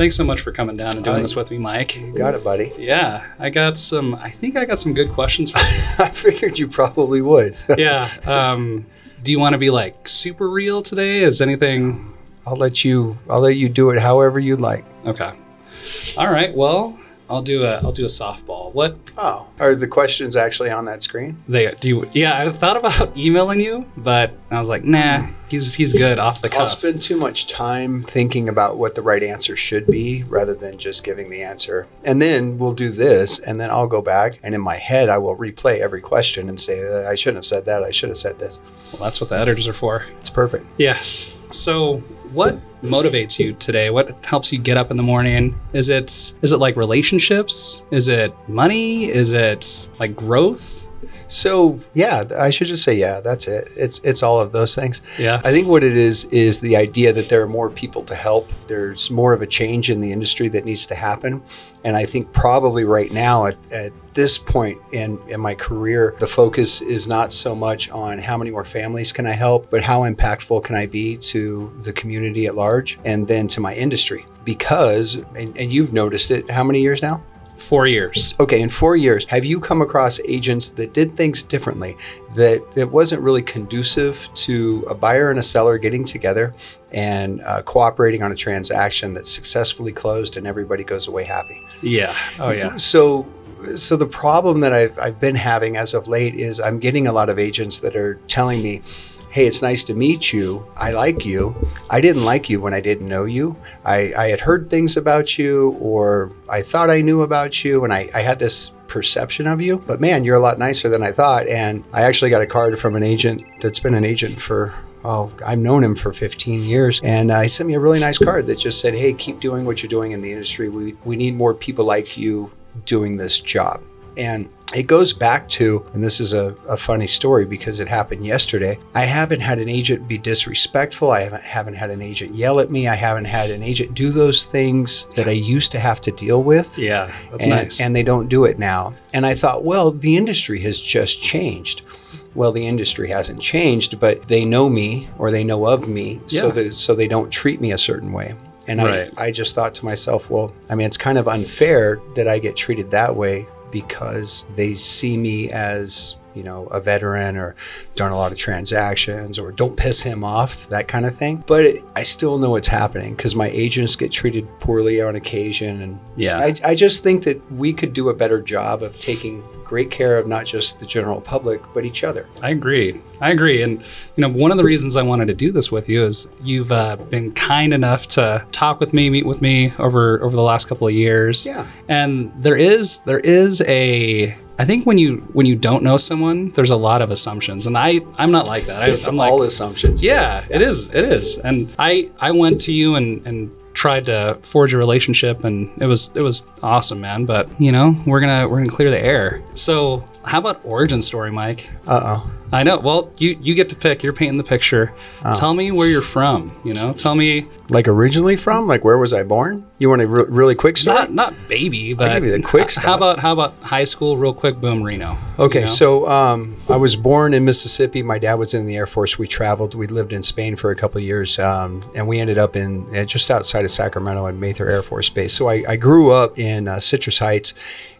Thanks so much for coming down and doing this with me, Mike. You got it, buddy. Yeah, I think I got some good questions for you. I figured you probably would. Yeah. Do you want to be like super real today? Is anything? I'll let you do it however you'd like. Okay. All right. Well, I'll do a softball. What? Oh, are the questions actually on that screen? Yeah, I thought about emailing you, but I was like, nah, he's good off the cuff. I'll spend too much time thinking about what the right answer should be rather than just giving the answer. And then we'll do this, and then I'll go back, and in my head, I will replay every question and say, I shouldn't have said that. I should have said this. Well, that's what the editors are for. It's perfect. Yes. So what motivates you today? What helps you get up in the morning? Is it like relationships? Is it money? Is it like growth? So yeah, I should just say, yeah, that's it. It's all of those things. Yeah. I think what it is the idea that there are more people to help. There's more of a change in the industry that needs to happen. And I think probably right now at this point in my career, the focus is not so much on how many more families can I help, but how impactful can I be to the community at large and then to my industry. Because, and you've noticed it, how many years now? 4 years. Okay, in 4 years, have you come across agents that did things differently, that wasn't really conducive to a buyer and a seller getting together and cooperating on a transaction that successfully closed and everybody goes away happy? Yeah. Oh, yeah. So the problem that I've been having as of late is I'm getting a lot of agents that are telling me, hey, it's nice to meet you. I like you. I didn't like you when I didn't know you. I had heard things about you, or I thought I knew about you, and I had this perception of you. But man, you're a lot nicer than I thought. And I actually got a card from an agent that's been an agent for, I've known him for 15 years. And he sent me a really nice card that just said, hey, keep doing what you're doing in the industry. We need more people like you doing this job. And it goes back to, and this is a funny story because it happened yesterday. I haven't had an agent be disrespectful. I haven't had an agent yell at me. I haven't had an agent do those things that I used to have to deal with. Yeah, that's nice. And they don't do it now. And I thought, well, the industry has just changed. Well, the industry hasn't changed, but they know me or they know of me, Yeah. so they don't treat me a certain way. And Right. I just thought to myself, well, I mean, it's kind of unfair that I get treated that way because they see me as, you know, a veteran or done a lot of transactions or don't piss him off, that kind of thing. But I still know it's happening because my agents get treated poorly on occasion. And Yeah. I just think that we could do a better job of taking great care of not just the general public, but each other. I agree. And, you know, one of the reasons I wanted to do this with you is you've been kind enough to talk with me, meet with me over the last couple of years. Yeah. And there is I think when you don't know someone, there's a lot of assumptions. And I'm not like that. It's I'm all like, assumptions. yeah, it is. And I went to you and tried to forge a relationship, and it was awesome, man. But you know, we're gonna clear the air. So how about origin story, Mike? I know. Well, you get to pick. You're painting the picture. Tell me where you're from. You know, tell me. Like originally from? Like where was I born? You want a really quick story? Not baby, but I'll give you the quick stuff. How about high school, real quick? Boom, Reno. Okay, you know? so I was born in Mississippi. My dad was in the Air Force. We traveled. We lived in Spain for a couple of years, and we ended up in just outside of Sacramento at Mather Air Force Base. So I grew up in Citrus Heights.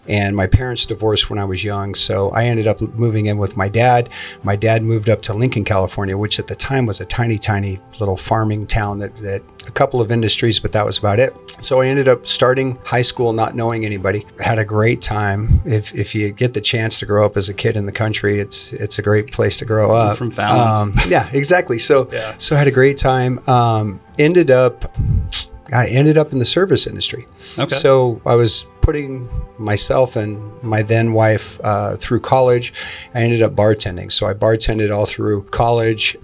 And my parents divorced when I was young, so I ended up moving in with my dad. My dad moved up to Lincoln, California, which at the time was a tiny, tiny little farming town that a couple of industries, but that was about it. So I ended up starting high school not knowing anybody. Had a great time. If you get the chance to grow up as a kid in the country, it's a great place to grow up. From Fallon. Yeah, exactly. So Yeah. so I had a great time. I ended up in the service industry. Okay. So I was putting myself and my then wife through college. I ended up bartending. So I bartended all through college.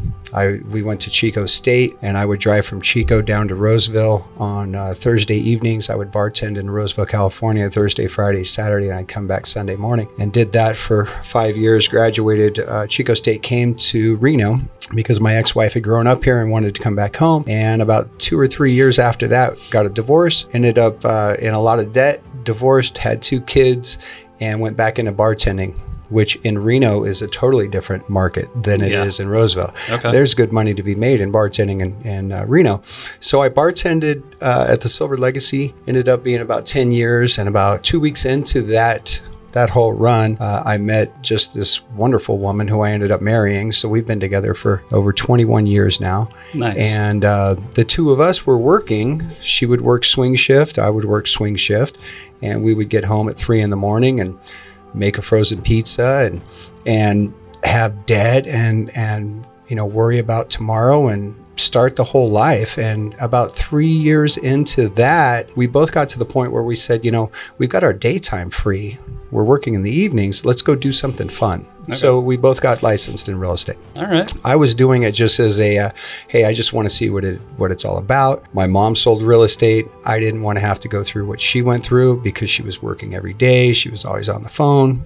We went to Chico State, and I would drive from Chico down to Roseville on Thursday evenings. I would bartend in Roseville, California, Thursday, Friday, Saturday, and I'd come back Sunday morning, and did that for 5 years. Graduated Chico State, came to Reno because my ex-wife had grown up here and wanted to come back home. And about 2 or 3 years after that, got a divorce, ended up in a lot of debt, divorced, had 2 kids, and went back into bartending. which in Reno is a totally different market than it is in Roseville. Okay. There's good money to be made in bartending in Reno. So I bartended at the Silver Legacy, ended up being about 10 years, and about 2 weeks into that whole run, I met just this wonderful woman who I ended up marrying. So we've been together for over 21 years now. Nice. And the two of us were working. She would work swing shift. I would work swing shift. And we would get home at 3 a.m. and make a frozen pizza and have debt and worry about tomorrow and start the whole life. And about 3 years into that, we both got to the point where we said, we've got our daytime free. We're working in the evenings. Let's go do something fun. Okay. So we both got licensed in real estate. All right. I was doing it just as a, hey, I just want to see what it's all about. My mom sold real estate. I didn't want to have to go through what she went through because she was working every day. She was always on the phone.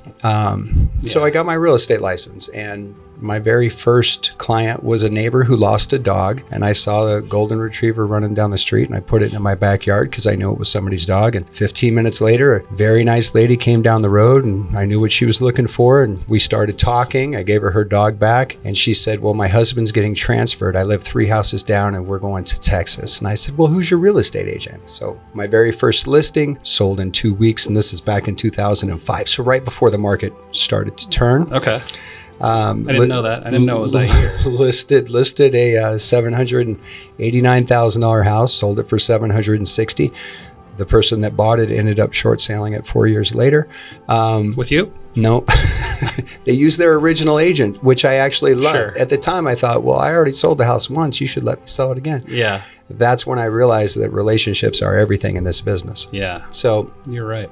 So I got my real estate license, and my very first client was a neighbor who lost a dog, and I saw the golden retriever running down the street, and I put it in my backyard because I knew it was somebody's dog. And 15 minutes later, a very nice lady came down the road, and I knew what she was looking for, and we started talking. I gave her dog back, and she said, well, my husband's getting transferred. I live 3 houses down, and we're going to Texas. And I said, well, who's your real estate agent? So my very first listing sold in 2 weeks, and this is back in 2005. So right before the market started to turn. Okay. I didn't know that. I didn't know it was that year. Listed a $789,000 house, sold it for $760,000. The person that bought it ended up short selling it 4 years later. With you? No. They used their original agent, which I actually loved. Sure. At the time, I thought, well, I already sold the house once. You should let me sell it again. Yeah. That's when I realized that relationships are everything in this business. Yeah. So you're right.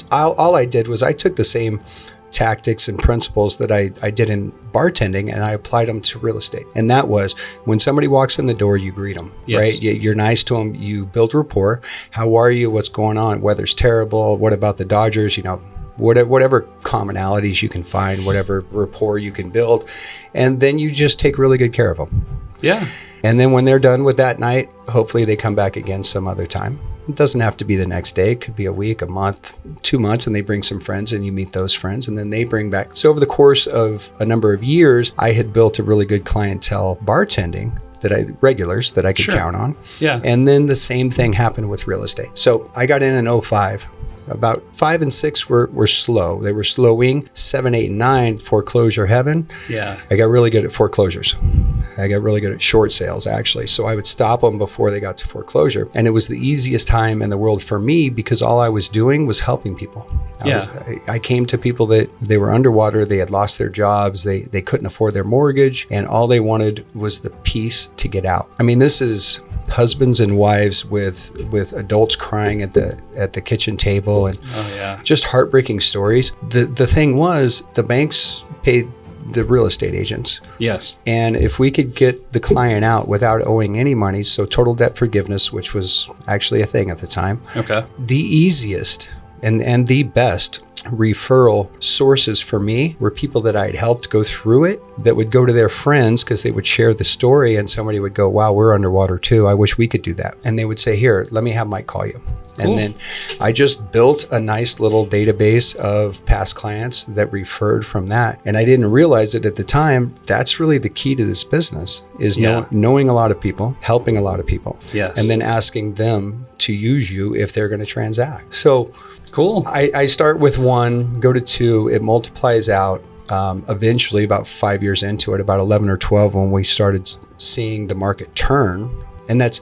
All I did was I took the same tactics and principles that I did in bartending, and I applied them to real estate. And that was, when somebody walks in the door, you greet them, right? You're nice to them. You build rapport. How are you? What's going on? Weather's terrible. What about the Dodgers? Whatever commonalities you can find, whatever rapport you can build. And then you just take really good care of them. Yeah. And then when they're done with that night, hopefully they come back again some other time. It doesn't have to be the next day. It could be a week, a month, 2 months, and they bring some friends and you meet those friends, and then they bring back. So over the course of a number of years, I had built a really good clientele bartending, regulars that I could count on. Yeah. And then the same thing happened with real estate. So I got in 2005. About 5 and 6 were slow. They were slowing. 7, 8, and 9, foreclosure heaven. Yeah. I got really good at foreclosures. I got really good at short sales, actually. So I would stop them before they got to foreclosure. And it was the easiest time in the world for me because all I was doing was helping people. I came to people that they were underwater. They had lost their jobs. They couldn't afford their mortgage. And all they wanted was the peace to get out. I mean, this is husbands and wives with adults crying at the kitchen table and just heartbreaking stories. The thing was, the banks paid the real estate agents. Yes. And if we could get the client out without owing any money, so total debt forgiveness, which was actually a thing at the time. Okay. The easiest and the best referral sources for me were people that I had helped go through it, that would go to their friends because they would share the story, and somebody would go, wow, we're underwater too. I wish we could do that. And they would say, here, let me have Mike call you. Cool. And then I just built a nice little database of past clients that referred from that. And I didn't realize it at the time. That's really the key to this business, is knowing a lot of people, helping a lot of people, and then asking them to use you if they're going to transact. So cool. I start with 1, go to 2, it multiplies out. Eventually, about 5 years into it, about 11 or 12, when we started seeing the market turn. And that's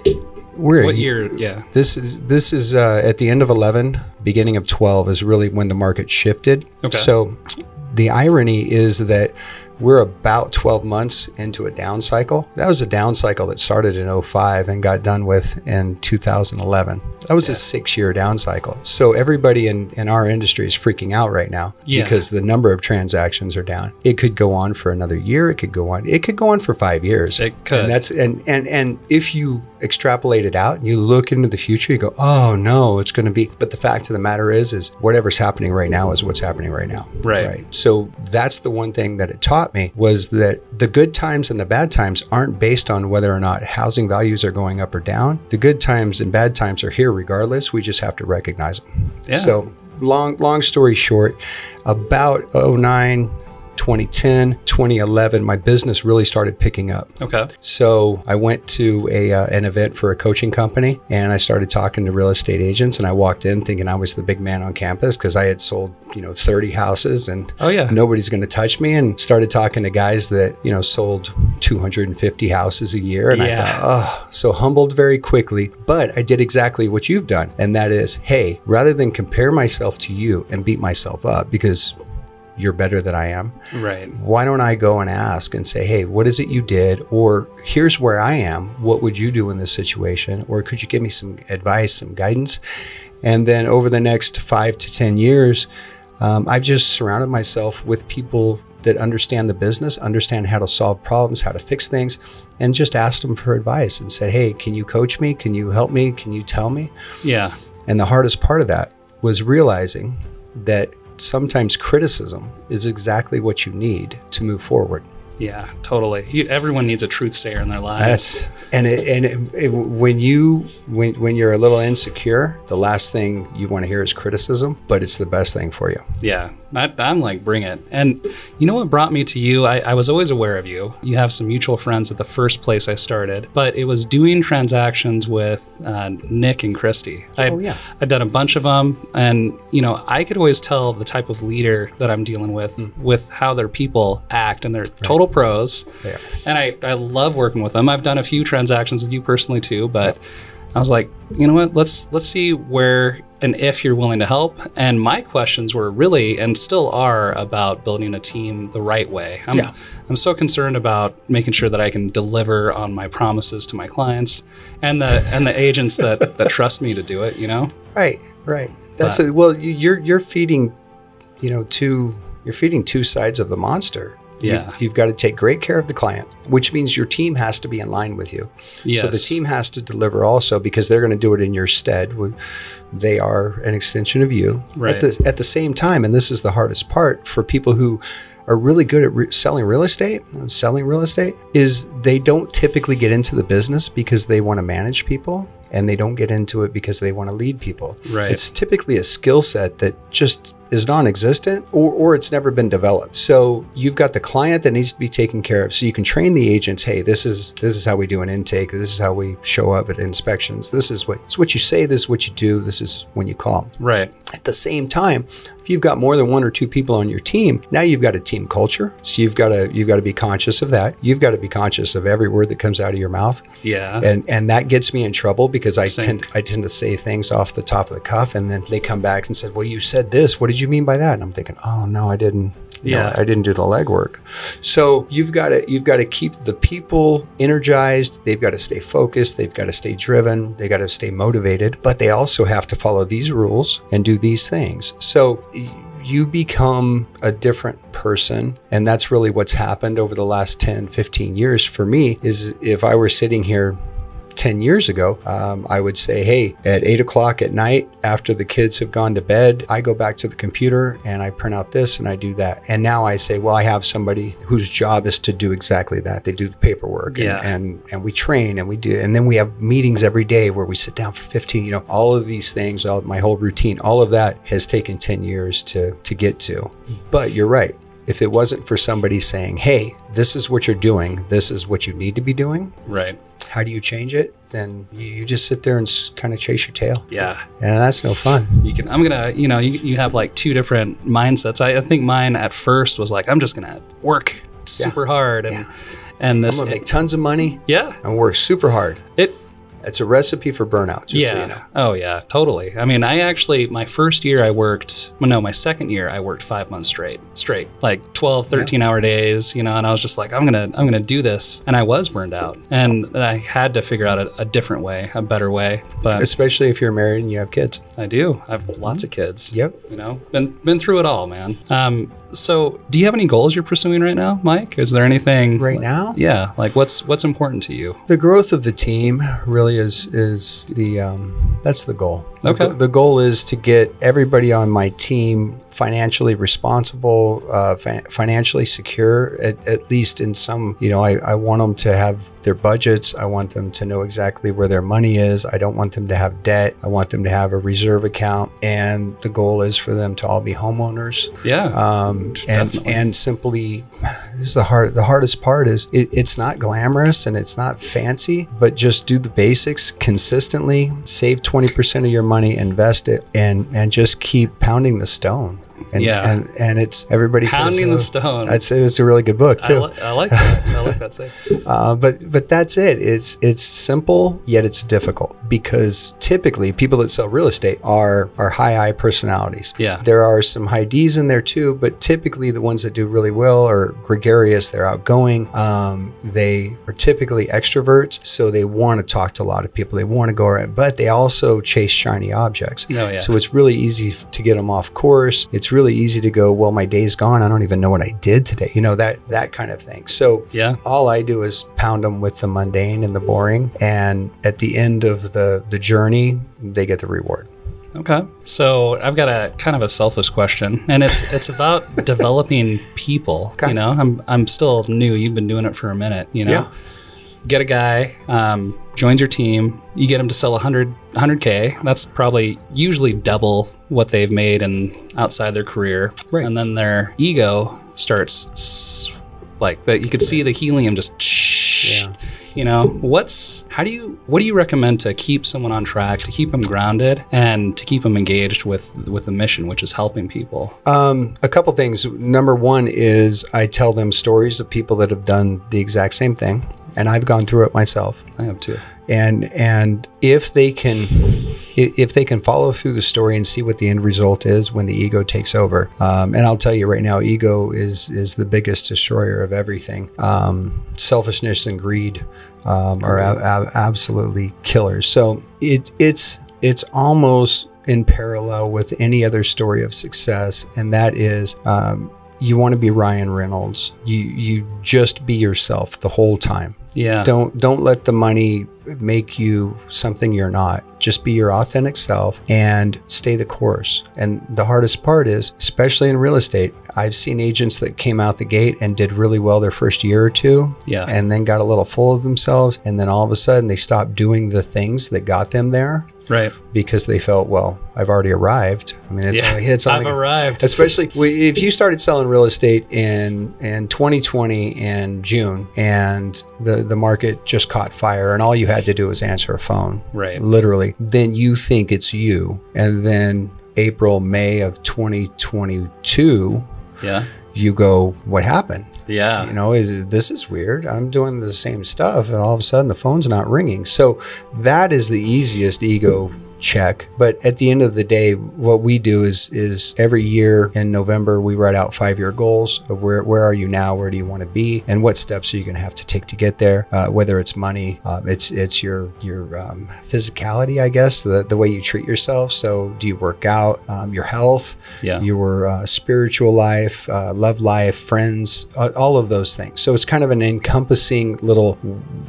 what year? Yeah. This is at the end of 11, beginning of 12 is really when the market shifted. Okay. So the irony is that we're about 12 months into a down cycle. That was a down cycle that started in 2005 and got done with in 2011. That was a 6-year down cycle. So everybody in our industry is freaking out right now because the number of transactions are down. It could go on for another year. It could go on for 5 years. It could. And that's and if you extrapolate it out and you look into the future, you go, oh no, it's going to be. But the fact of the matter is whatever's happening right now is what's happening right now. Right. So that's the one thing that it taught me, was that the good times and the bad times aren't based on whether or not housing values are going up or down. The good times and bad times are here regardless. We just have to recognize them. Yeah. So long story short, about 09, 2010, 2011, my business really started picking up. Okay. So I went to an event for a coaching company, and I started talking to real estate agents, and I walked in thinking I was the big man on campus because I had sold, 30 houses and nobody's going to touch me, and started talking to guys that, sold 250 houses a year. And I thought, so humbled very quickly. But I did exactly what you've done. And that is, hey, rather than compare myself to you and beat myself up because you're better than I am. Right. Why don't I go and ask and say, hey, what is it you did? Or here's where I am. What would you do in this situation? Or could you give me some advice, some guidance? And then over the next 5 to 10 years, I've just surrounded myself with people that understand the business, understand how to solve problems, how to fix things, and just asked them for advice and said, hey, can you coach me? Can you help me? Can you tell me? Yeah. And the hardest part of that was realizing that sometimes criticism is exactly what you need to move forward. Yeah, totally. Everyone needs a truth sayer in their lives. When you're a little insecure, the last thing you want to hear is criticism, but it's the best thing for you. Yeah, I'm like, bring it. And you know what brought me to you? I was always aware of you. You have some mutual friends at the first place I started, but it was doing transactions with Nick and Christy. I'd done a bunch of them, and I could always tell the type of leader that I'm dealing with how their people act, and they're total pros. Yeah. And I love working with them. I've done a few transactions with you personally too, but I was like, you know what, let's see where and if you're willing to help. And my questions were really, and still are, about building a team the right way. I'm so concerned about making sure that I can deliver on my promises to my clients and the agents that trust me to do it, Right. That's you're feeding, you're feeding two sides of the monster. Yeah. You've got to take great care of the client, which means your team has to be in line with you. Yes. So the team has to deliver also, because they're going to do it in your stead. They are an extension of you. Right. At the same time, and this is the hardest part for people who are really good at selling real estate, is they don't typically get into the business because they want to manage people, and they don't get into it because they want to lead people. Right. It's typically a skill set that just is non-existent, or it's never been developed. So you've got the client that needs to be taken care of. So you can train the agents, hey, this is how we do an intake. This is how we show up at inspections. This is what you say, this is what you do, this is when you call. Right. At the same time, if you've got more than one or two people on your team, now you've got a team culture. So you've got to be conscious of that. You've got to be conscious of every word that comes out of your mouth. Yeah. And that gets me in trouble because I tend to say things off the top of the cuff, and then they come back and said, well, you said this. What did you mean by that? And I'm thinking, oh no, I didn't. Yeah. I didn't do the legwork. So you've got to keep the people energized. They've got to stay focused. They've got to stay driven. They got to stay motivated, but they also have to follow these rules and do these things. So you become a different person. And that's really what's happened over the last 10, 15 years for me. Is if I were sitting here 10 years ago, I would say, hey, at 8 o'clock at night, after the kids have gone to bed, I go back to the computer and I print out this and I do that. And now I say, well, I have somebody whose job is to do exactly that. They do the paperwork and we train and we do, and then we have meetings every day where we sit down for 15, all of these things, my whole routine, all of that has taken 10 years to get to. But you're right. If it wasn't for somebody saying, hey, this is what you're doing, this is what you need to be doing. Right. How do you change it? Then you just sit there and kind of chase your tail. Yeah. And that's no fun. You have like two different mindsets. I think mine at first was like, I'm just going to work super hard. And this, I'm going to make tons of money. Yeah. And work super hard. It's a recipe for burnout, just so you know. Oh, yeah, totally. I mean, my first year my second year, I worked 5 months straight, like 12, 13-hour days, and I was just like, I'm gonna do this. And I was burned out. And I had to figure out a different way, a better way. But especially if you're married and you have kids. I do. I have lots of kids. Yep. Been through it all, man. So do you have any goals you're pursuing right now, Mike? Is there anything right now? Yeah. Like what's important to you? The growth of the team really is that's the goal. Okay. The goal is to get everybody on my team financially responsible, financially secure, at least in some, I want them to have their budgets. I want them to know exactly where their money is. I don't want them to have debt. I want them to have a reserve account. And the goal is for them to all be homeowners. Yeah. And simply, this is the hardest part is it's not glamorous and it's not fancy, but just do the basics consistently, save 20% of your money, invest it, and just keep pounding the stone. And it's everybody Pounding says, the Stone. It's a really good book too. I like that. I like that saying. But that's it. It's simple, yet it's difficult, because typically people that sell real estate are high I personalities. Yeah. There are some high D's in there too, but typically the ones that do really well are gregarious. They're outgoing. They are typically extroverts, so they want to talk to a lot of people. They want to go around, but they also chase shiny objects. Oh, yeah. So it's really easy to get them off course. It's really easy to go, well, my day's gone. I don't even know what I did today. That kind of thing. So yeah, all I do is pound them with the mundane and the boring. And at the end of the journey, they get the reward. Okay. So I've got a kind of a selfish question, and it's about developing people. Okay. I'm still new. You've been doing it for a minute, Yeah. Get a guy, joins your team, you get him to sell 100K. That's probably usually double what they've made outside their career. Right. And then their ego starts like that. You could see the helium just, Yeah. what do you recommend to keep someone on track, to keep them grounded, and to keep them engaged with the mission, which is helping people? A couple things. Number one is I tell them stories of people that have done the exact same thing. And I've gone through it myself. I have too. And if they can follow through the story and see what the end result is when the ego takes over, and I'll tell you right now, ego is the biggest destroyer of everything. Selfishness and greed are absolutely killers. So it's almost in parallel with any other story of success, and that is you want to be Ryan Reynolds. You just be yourself the whole time. Yeah. Don't let the money make you something you're not. Just be your authentic self and stay the course. And the hardest part is, especially in real estate, I've seen agents that came out the gate and did really well their first year or two, and then got a little full of themselves, and then all of a sudden they stopped doing the things that got them there. Right. Because they felt, well, I've already arrived. I mean, I've arrived. Especially if you started selling real estate in 2020 in June, and the market just caught fire, and all you had to do was answer a phone. Right. Literally. Then you think it's you. And then April, May of 2022, you go, what happened? Yeah. This is weird. I'm doing the same stuff, and all of a sudden the phone's not ringing. So that is the easiest ego check. But at the end of the day, what we do is every year in November, we write out 5-year goals of where are you now? Where do you want to be? And what steps are you going to have to take to get there? Whether it's money, it's your physicality, I guess, the way you treat yourself. So do you work out? Your health, your spiritual life, love life, friends, all of those things. So it's kind of an encompassing little,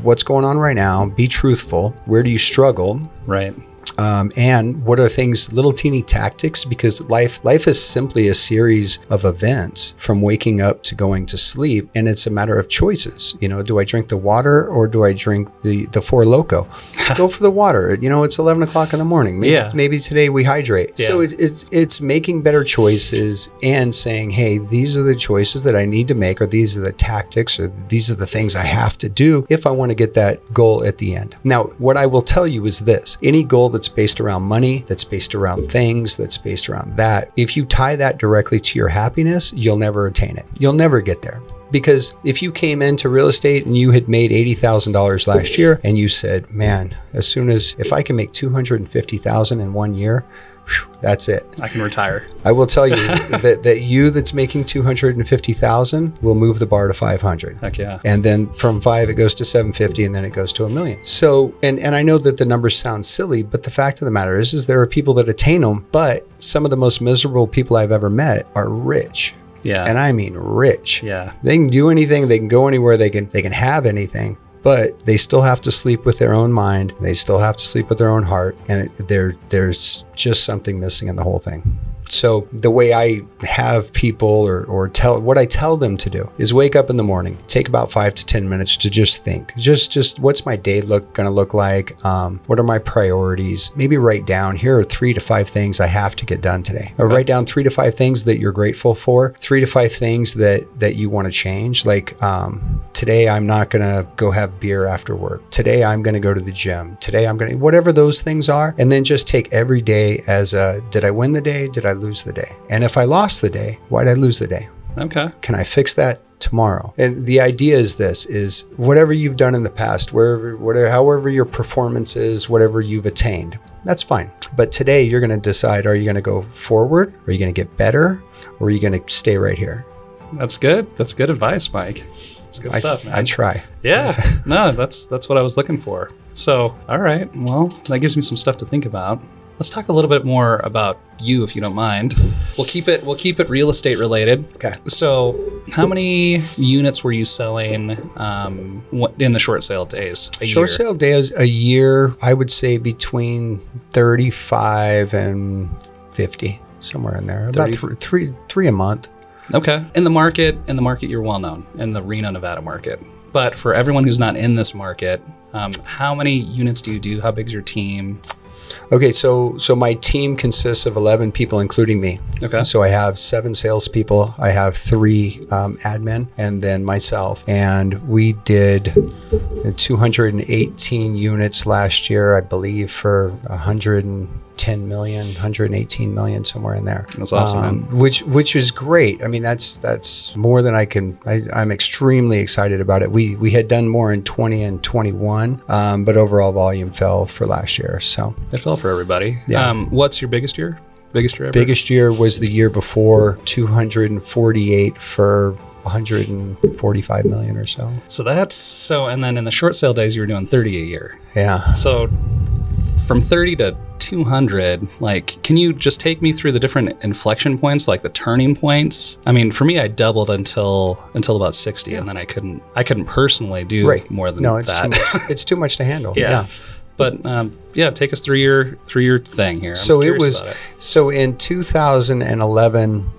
what's going on right now? Be truthful. Where do you struggle? Right. And what are things, little teeny tactics, because life is simply a series of events from waking up to going to sleep. And it's a matter of choices. Do I drink the water or do I drink the Four Loko? Go for the water. It's 11 o'clock in the morning. Maybe today we hydrate. Yeah. So it's making better choices and saying, hey, these are the choices that I need to make, or these are the tactics, or these are the things I have to do if I want to get that goal at the end. Now, what I will tell you is this: any goal that's based around money, that's based around things, that's based around that, if you tie that directly to your happiness, you'll never attain it. You'll never get there. Because if you came into real estate and you had made $80,000 last year, and you said, man, if I can make $250,000 in 1 year, that's it. I can retire. I will tell you that you that's making $250,000 will move the bar to 500. Heck yeah. And then from 5 it goes to 750, and then it goes to $1 million. So, and I know that the numbers sound silly, but the fact of the matter is there are people that attain them, but some of the most miserable people I've ever met are rich. Yeah. And I mean rich. Yeah. They can do anything, they can go anywhere, they can have anything. But they still have to sleep with their own mind. They still have to sleep with their own heart. And there's just something missing in the whole thing. So the way I have people or tell what I tell them to do is wake up in the morning, take about 5 to 10 minutes to just think, just what's my day going to look like? What are my priorities? Maybe write down, here are 3 to 5 things I have to get done today. Or write down 3 to 5 things that you're grateful for, 3 to 5 things that you want to change. Like today, I'm not going to go have beer after work. Today, I'm going to go to the gym. Today, I'm going to, whatever those things are. And then just take every day as did I win the day? Did I lose the day? And if I lost the day, why did I lose the day? Okay. Can I fix that tomorrow? And the idea is whatever you've done in the past, however your performance is, whatever you've attained, that's fine. But today you're going to decide, are you going to go forward? Are you going to get better? Or are you going to stay right here? That's good. That's good advice, Mike. It's good stuff, man. I try. Yeah. No, that's what I was looking for. So, all right. Well, that gives me some stuff to think about. Let's talk a little bit more about you, if you don't mind. We'll keep it real estate related. Okay. So, how many units were you selling in the short sale days? Short sale days a year, I would say between 35 and 50, somewhere in there. 30. About three a month. Okay. In the market, you're well known in the Reno, Nevada market. But for everyone who's not in this market, how many units do you do? How big's your team? Okay, so my team consists of 11 people, including me. Okay. So I have 7 salespeople. I have 3 admin, and then myself. And we did 218 units last year, I believe, for 110 million, 118 million, somewhere in there. That's awesome, man. Which is great. I mean, that's more than I'm extremely excited about it. We had done more in 20 and 21, but overall volume fell for last year. So it fell for everybody. Yeah. What's your biggest year? Biggest year ever? Biggest year was the year before, 248 for 145 million or so. And then in the short sale days, you were doing 30 a year. Yeah. So from 30 to 200, like, can you just take me through the different inflection points, like the turning points? I mean, for me, I doubled until about 60, and then I couldn't personally do more than it's that. Too much. It's too much to handle. Yeah. But take us through your thing here. So in 2011,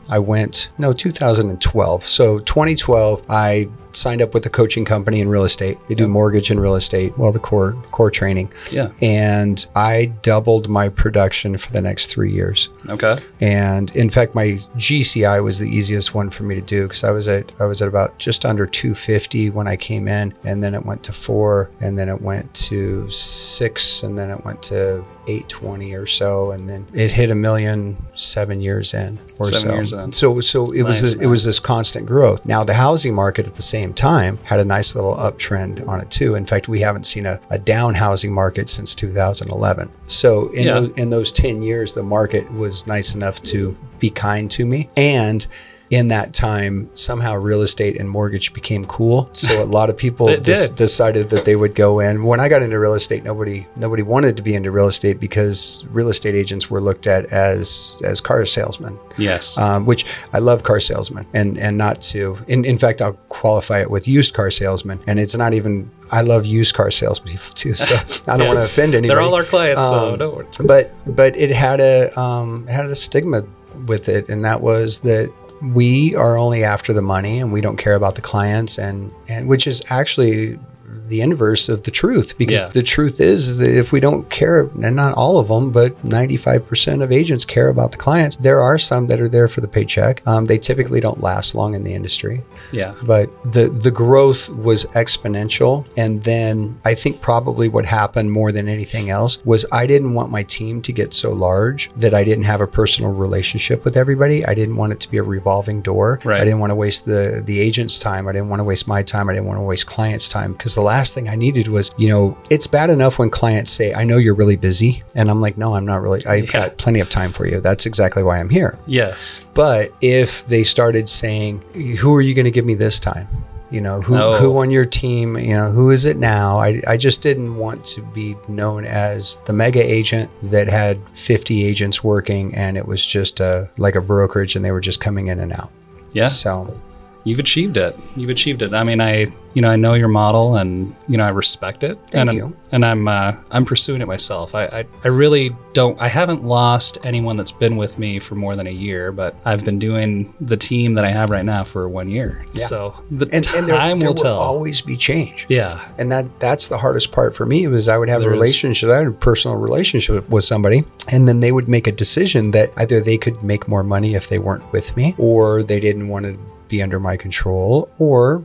2012. So 2012, I signed up with a coaching company in real estate. They do mortgage and real estate. Well, the core training. Yeah. And I doubled my production for the next 3 years. Okay. And in fact, my GCI was the easiest one for me to do because I was at about just under 250 when I came in, and then it went to 4, and then it went to 6, and then it went to 820 or so, and then it hit $1 million 7 years in or so. 7 years in. So it was this constant growth. Now the housing market at the same time had a nice little uptrend on it too. In fact, we haven't seen a down housing market since 2011. So in those 10 years, the market was nice enough to be kind to me. And in that time, somehow real estate and mortgage became cool. So a lot of people decided that they would go in. When I got into real estate, nobody wanted to be into real estate because real estate agents were looked at as car salesmen. Yes. Which I love car salesmen and not to, in fact, I'll qualify it with used car salesmen. And it's not even, I love used car salespeople too. So I don't want to offend anybody. They're all our clients, so don't worry. But it had a stigma with it. And that was that we are only after the money and we don't care about the clients, and which is actually the inverse of the truth, because the truth is that if we don't care, and not all of them, but 95% of agents care about the clients. There are some that are there for the paycheck. They typically don't last long in the industry. Yeah. But the growth was exponential. And then I think probably what happened more than anything else was I didn't want my team to get so large that I didn't have a personal relationship with everybody. I didn't want it to be a revolving door. Right. I didn't want to waste the agent's time. I didn't want to waste my time. I didn't want to waste clients' time, because the last thing I needed was, it's bad enough when clients say, I know you're really busy. And I'm like, no, I'm not really. I've got plenty of time for you. That's exactly why I'm here. Yes. But if they started saying, who are you going to give me this time? Who on your team, who is it now? I just didn't want to be known as the mega agent that had 50 agents working, and it was just like a brokerage and they were just coming in and out. Yeah. So You've achieved it. I mean, I know your model, and I respect it. Thank you. And I'm pursuing it myself. I really don't. I haven't lost anyone that's been with me for more than a year, but I've been doing the team that I have right now for 1 year. Yeah. So time will tell. Always be change. Yeah. And that's the hardest part for me was I would have a relationship. I had a personal relationship with somebody, and then they would make a decision that either they could make more money if they weren't with me, or they didn't want to be under my control, or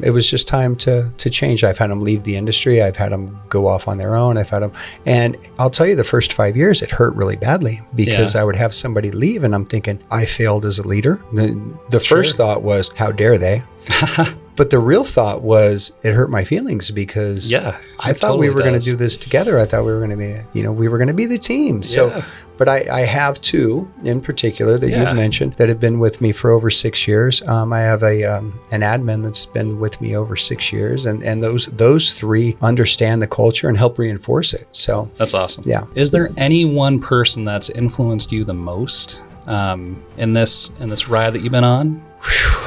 it was just time to change. I've had them leave the industry. I've had them go off on their own. I've had them, and I'll tell you, the first 5 years, it hurt really badly because I would have somebody leave, and I'm thinking, I failed as a leader. The first thought was, how dare they? But the real thought was, it hurt my feelings because I thought we were going to do this together. I thought we were going to be, we were going to be the team. So, but I have two in particular that you've mentioned that have been with me for over 6 years. I have an admin that's been with me over 6 years, and those three understand the culture and help reinforce it. So that's awesome. Yeah. Is there any one person that's influenced you the most in this ride that you've been on?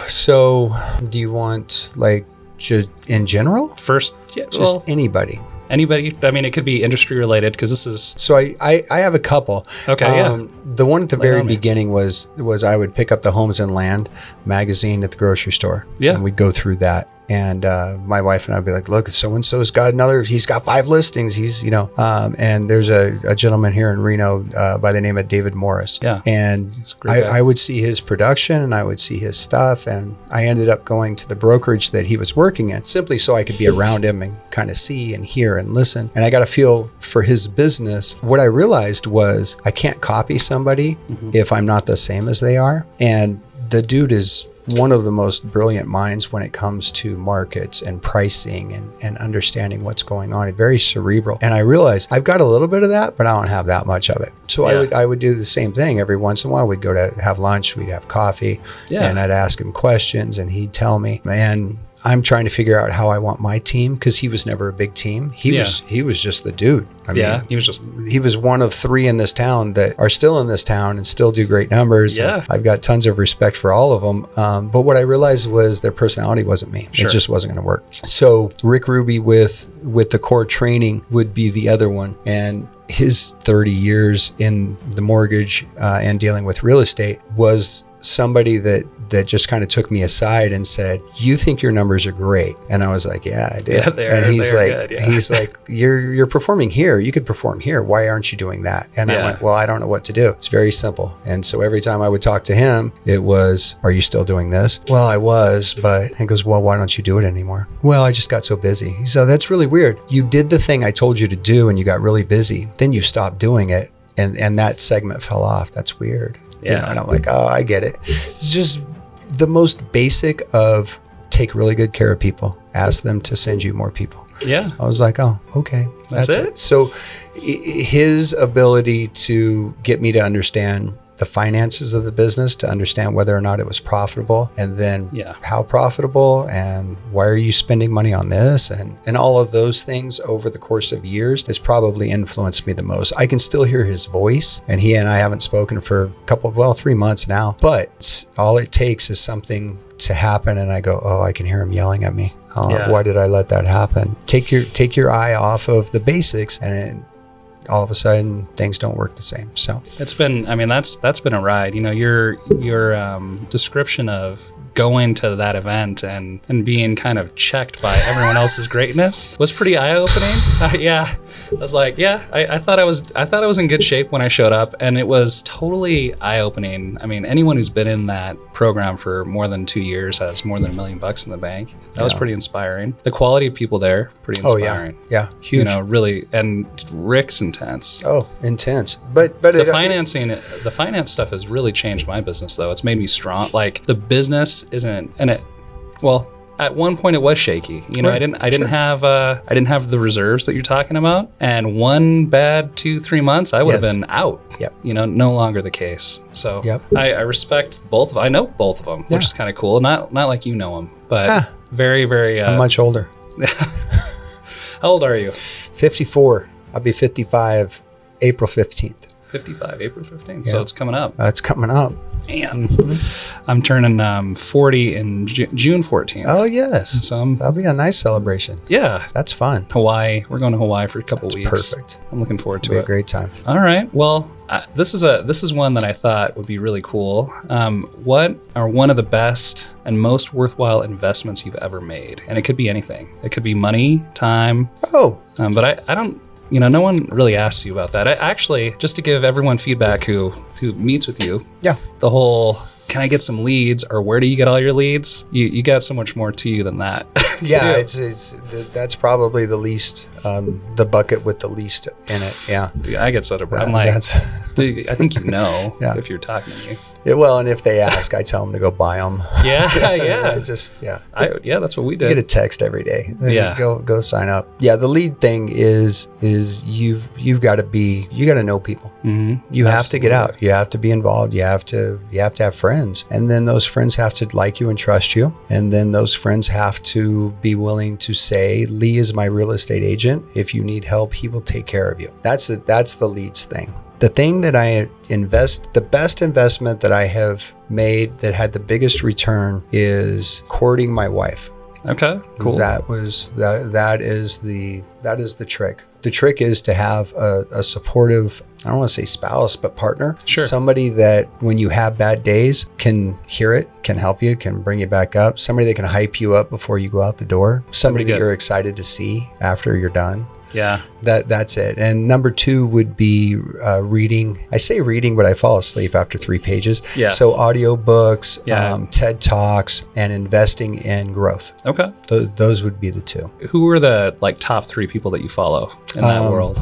So, do you want in general? First, just anybody. Anybody? I mean, it could be industry related because this is. So I have a couple. Okay. The one at the very beginning was I would pick up the Homes and Land magazine at the grocery store. Yeah. And we'd go through that. And my wife and I'd be like, look, so-and-so's got he's got 5 listings. He's, and there's a gentleman here in Reno by the name of David Morris. Yeah. And I would see his production and I would see his stuff. And I ended up going to the brokerage that he was working in simply so I could be around him and kind of see and hear and listen. And I got a feel for his business. What I realized was I can't copy somebody if I'm not the same as they are. And the dude is one of the most brilliant minds when it comes to markets and pricing and understanding what's going on. It's very cerebral. And I realized I've got a little bit of that, but I don't have that much of it. So I would do the same thing every once in a while. We'd go to have lunch, we'd have coffee, and I'd ask him questions and he'd tell me, man, I'm trying to figure out how I want my team, because he was never a big team. He was just the dude. I mean, he was one of 3 in this town that are still in this town and still do great numbers. Yeah. I've got tons of respect for all of them. But what I realized was their personality wasn't me. Sure. It just wasn't going to work. So Rick Ruby with the core training would be the other one. And his 30 years in the mortgage and dealing with real estate was somebody that just kind of took me aside and said, you think your numbers are great? And I was like, yeah, I do. Yeah, and he's like, good, he's like, you're performing here. You could perform here. Why aren't you doing that? And I went, well, I don't know what to do. It's very simple. And so every time I would talk to him, it was, are you still doing this? Well, I was, but he goes, well, why don't you do it anymore? Well, I just got so busy. He said, that's really weird. You did the thing I told you to do and you got really busy. Then you stopped doing it. And that segment fell off. That's weird. Yeah. And I'm like, oh, I get it. It's just the most basic of take really good care of people. Ask them to send you more people. Yeah. I was like, oh, okay. That's it. So his ability to get me to understand the finances of the business, to understand whether or not it was profitable, and then how profitable, and why are you spending money on this, and all of those things over the course of years has probably influenced me the most. I can still hear his voice, and he and I haven't spoken for 3 months now, but all it takes is something to happen and I go, oh, I can hear him yelling at me. Why did I let that happen? Take your eye off of the basics, and all of a sudden things don't work the same. So it's been, I mean, that's been a ride. Your description of going to that event and being kind of checked by everyone else's greatness was pretty eye-opening. I was like, I thought I was in good shape when I showed up, and it was totally eye-opening. I mean, anyone who's been in that program for more than 2 years has more than $1 million in the bank. That was pretty inspiring. The quality of people there, pretty inspiring. Oh yeah, huge. Really, and Rick's intense. Oh, intense. But the finance stuff has really changed my business, though. It's made me strong. Like, the business isn't, and at one point it was shaky. Right. I didn't have the reserves that you're talking about, and one bad 2-3 months I would have been out. Yep. No longer the case. So I respect both of them. I know both of them, which is kind of cool. Not like you know them, but very, very. I'm much older. How old are you? 54. I'll be 55 April 15th. 55 April 15th. So it's coming up. It's coming up. Man, I'm turning 40 in June 14th. Oh, yes. So That'll be a nice celebration. yeah, That's fun. Hawaii. We're going to Hawaii for a couple That's weeks. perfect. I'm looking forward to It'll be it. a great time. All right. Well, this is one that I thought would be really cool. What are one of the best and most worthwhile investments you've ever made? And it could be anything. It could be money, time. Oh, But I don't. No one really asks you about that. I actually, just to give everyone feedback who meets with you, yeah. the whole, can I get some leads, or where do you get all your leads? You got so much more to you than that. Yeah, that's probably the least, the bucket with the least in it. Yeah. Dude, I get so depressed. I'm like, dude, I think Yeah. if you're talking to me. Yeah, well, and if they ask, I tell them to go buy them. Yeah, yeah. Yeah, that's what we You did. get a text every day. Yeah. Go sign up. Yeah, the lead thing is you've got to know people. Mm-hmm. You have to get out. You have to be involved. You have to have friends, and then those friends have to like you and trust you, and then those friends have to be willing to say, Lee is my real estate agent. If you need help, he will take care of you. That's the leads thing. The thing that the best investment that I have made that had the biggest return is courting my wife. Okay, cool. That is the trick. The trick is to have a supportive, I don't want to say spouse, but partner. Sure. Somebody that when you have bad days can hear it, can help you, can bring you back up. Somebody that can hype you up before you go out the door. Somebody that you're excited to see after you're done. Yeah. That's it. And number 2 would be reading. I say reading, but I fall asleep after 3 pages. Yeah. So audiobooks, Yeah. TED Talks, and investing in growth. Okay. Those would be the 2. Who are the top 3 people that you follow in that world?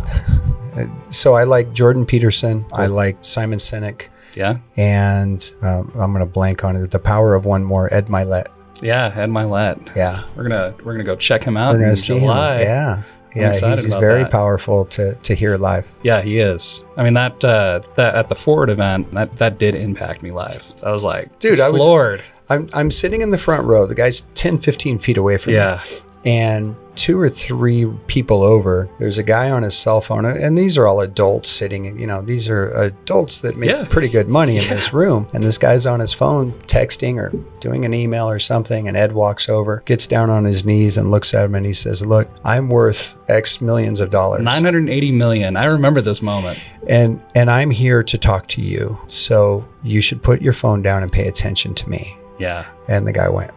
So I like Jordan Peterson. Cool. I like Simon Sinek. Yeah. And I'm going to blank on it. The Power of One More, Ed Milet. Yeah, Ed Milet. Yeah. We're gonna go check him out. We're going in to see July. him. Yeah. Yeah, he's about very that. powerful to hear live. Yeah, he is. I mean, that at the Forward event, that did impact me live. I was like, dude, I was floored. I'm sitting in the front row. The guy's 10, 15 feet away from me. And 2 or 3 people over, there's a guy on his cell phone, and these are all adults sitting, these are adults that make pretty good money in this room. And this guy's on his phone texting or doing an email or something. And Ed walks over, gets down on his knees and looks at him and he says, look, I'm worth X millions of dollars. 980 million. I remember this moment. And I'm here to talk to you. So you should put your phone down and pay attention to me. Yeah. And the guy went,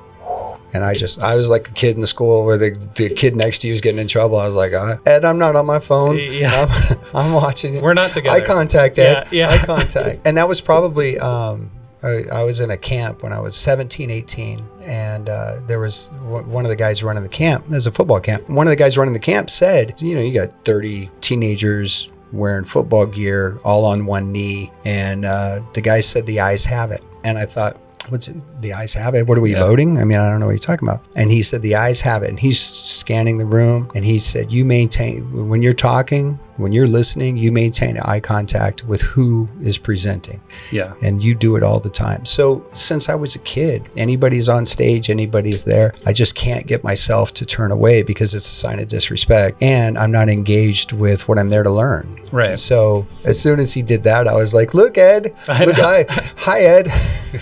and I was like a kid in the school where the kid next to you is getting in trouble. I was like, Ed, I'm not on my phone. Yeah. I'm watching it. We're not together. Eye contact, Ed. Yeah. Eye contact. And that was probably, I was in a camp when I was 17, 18. And there was one of the guys running the camp. There's a football camp. One of the guys running the camp said, you got 30 teenagers wearing football gear all on one knee. And the guy said the eyes have it. And I thought, what's it? The eyes have it. What are we voting? I mean, I don't know what you're talking about. And he said, the eyes have it. And he's scanning the room. And he said, you maintain, when you're talking, when you're listening, you maintain eye contact with who is presenting. Yeah. And you do it all the time. So since I was a kid, anybody's on stage, anybody's there, I just can't get myself to turn away because it's a sign of disrespect. And I'm not engaged with what I'm there to learn. Right. So as soon as he did that, I was like, look, Ed. Look, hi, Ed.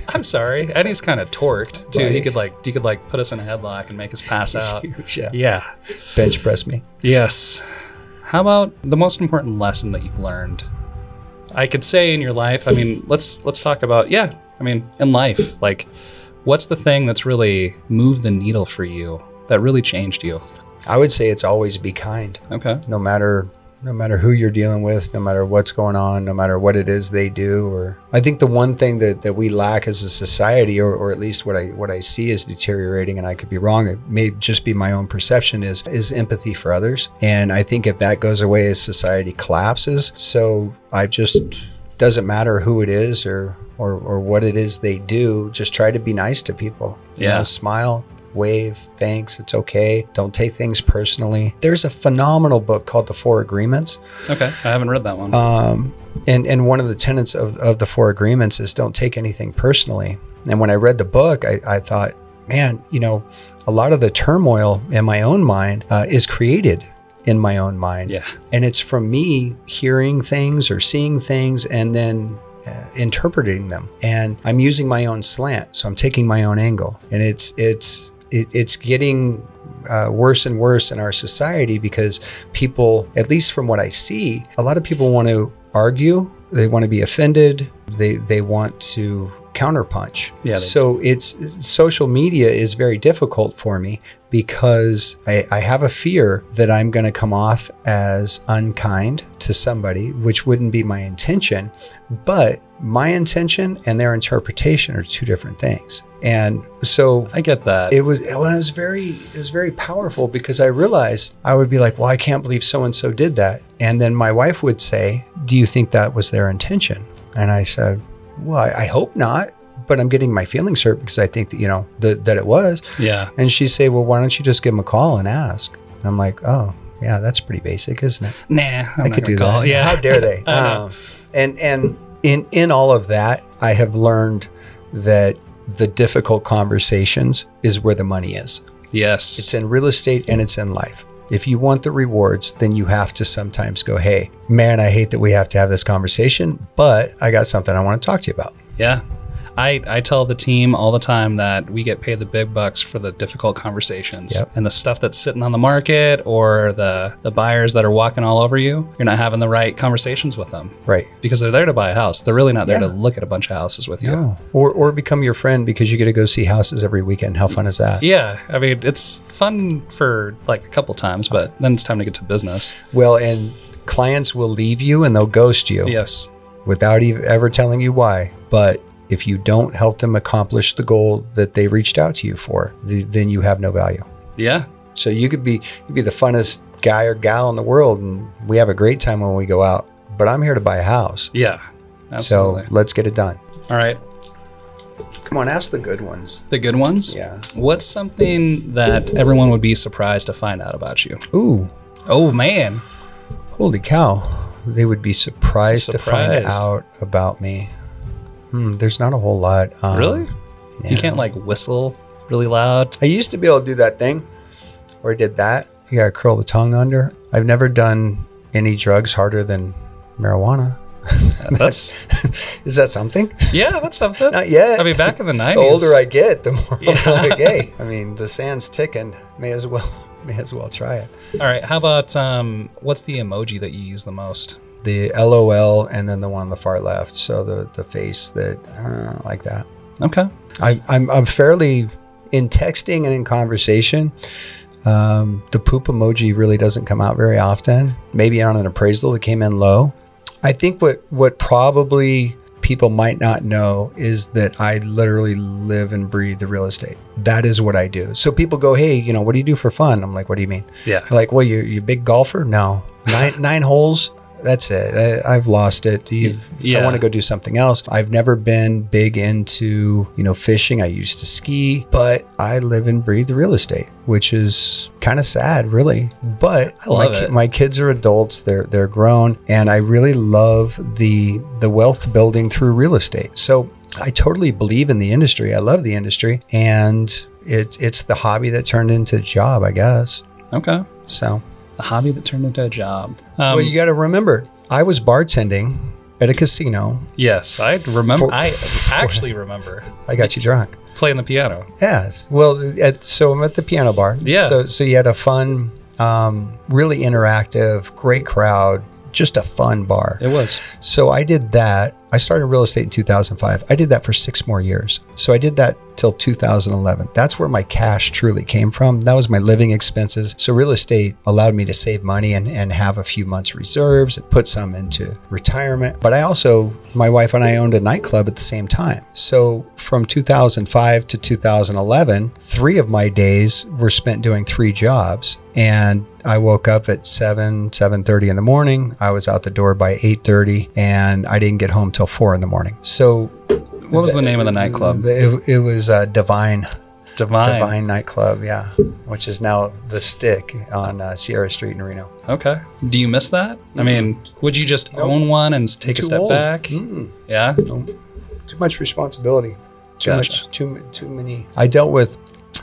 I'm sorry. And he's kind of torqued too. Right. He could put us in a headlock and make us pass out. Huge, yeah. Yeah. Bench press me. Yes. How about the most important lesson that you've learned? I could say in your life. I mean, let's talk about in life. Like, what's the thing that's really moved the needle for you, that really changed you? I would say it's always be kind. Okay. No matter who you're dealing with, no matter what's going on, no matter what it is they do. Or I think the one thing that we lack as a society, or at least what I see is deteriorating, and I could be wrong, it may just be my own perception, is empathy for others. And I think if that goes away, as society collapses. So doesn't matter who it is or what it is they do, just try to be nice to people. Yeah. Smile, wave, thanks, it's okay. Don't take things personally. There's a phenomenal book called The 4 Agreements. Okay, I haven't read that one. And one of the tenets of the 4 Agreements is don't take anything personally. And when I read the book, I thought, man, a lot of the turmoil in my own mind is created in my own mind. Yeah. And it's from me hearing things or seeing things and then interpreting them, and I'm using my own slant, so I'm taking my own angle, and it's getting worse and worse in our society because people, at least from what I see, a lot of people want to argue, they want to be offended, they want to counterpunch. Yeah, so social media is very difficult for me because I have a fear that I'm going to come off as unkind to somebody, which wouldn't be my intention, but my intention and their interpretation are two different things. And so I get that. It was very powerful because I realized I would be like, well, I can't believe so-and-so did that. And then my wife would say, do you think that was their intention? And I said, well, I hope not, but I'm getting my feelings hurt because I think that, that it was. Yeah. And she'd say, well, why don't you just give them a call and ask? And I'm like, oh, yeah, that's pretty basic, isn't it? Nah, I could do call. that. Yeah. How dare they? And in all of that, I have learned that the difficult conversations is where the money is. Yes. It's in real estate and it's in life. If you want the rewards, then you have to sometimes go, hey, man, I hate that we have to have this conversation, but I got something I want to talk to you about. Yeah. I tell the team all the time that we get paid the big bucks for the difficult conversations. Yep. And the stuff that's sitting on the market or the buyers that are walking all over you, you're not having the right conversations with them. Right. Because they're there to buy a house. They're really not there to look at a bunch of houses with you. No. Or become your friend because you get to go see houses every weekend. How fun is that? Yeah. I mean, it's fun for like a couple times, but then it's time to get to business. Well, and clients will leave you and they'll ghost you. Yes. Without ever telling you why. But if you don't help them accomplish the goal that they reached out to you for, then you have no value. Yeah. So you could be the funnest guy or gal in the world, and we have a great time when we go out. But I'm here to buy a house. Yeah. Absolutely. So let's get it done. All right. Come on, ask the good ones. The good ones? Yeah. What's something that everyone would be surprised to find out about you? Ooh. Oh, man. Holy cow. They would be surprised to find out about me. There's not a whole lot. Really? Yeah. You can't like whistle really loud? I used to be able to do that thing where I did that. You got to curl the tongue under. I've never done any drugs harder than marijuana. That's Is that something? Yeah, that's something. Not yet. I mean, back in the 90s. The older I get, the more I'm like, hey, I mean, the sand's ticking. May as well try it. All right. How about what's the emoji that you use the most? The LOL and then the one on the far left. So the face that like that. Okay. I'm fairly in texting and in conversation. The poop emoji really doesn't come out very often. Maybe on an appraisal that came in low. I think what probably people might not know is that I literally live and breathe the real estate. That is what I do. So people go, hey, what do you do for fun? I'm like, what do you mean? Yeah. They're like, well, you a big golfer? No. Nine holes. That's it. I've lost it. I want to go do something else. I've never been big into, fishing. I used to ski, but I live and breathe the real estate, which is kind of sad, really. But I love it. My kids are adults. They're grown, and I really love the wealth building through real estate. So I totally believe in the industry. I love the industry, and it's the hobby that turned into a job, I guess. Okay. So. A hobby that turned into a job. Well, you got to remember, I was bartending at a casino. Yes, I remember. I actually remember. I got you drunk. Playing the piano. Yes. Well, so I'm at the piano bar. Yeah. So you had a fun, really interactive, great crowd, just a fun bar. It was. So I did that. I started real estate in 2005. I did that for 6 more years. So I did that till 2011. That's where my cash truly came from. That was my living expenses. So real estate allowed me to save money and have a few months reserves and put some into retirement. But my wife and I owned a nightclub at the same time. So from 2005 to 2011, 3 of my days were spent doing 3 jobs. And I woke up at 7:30 in the morning. I was out the door by 8:30, and I didn't get home till 4 in the morning. So what was the name of the nightclub? It was Divine Divine nightclub, yeah, which is now the Stick on Sierra Street in Reno. Okay. Do you miss that? I mean, would you just own one and take a step back? Yeah. Nope. Too much responsibility. Gotcha. Too many. I dealt with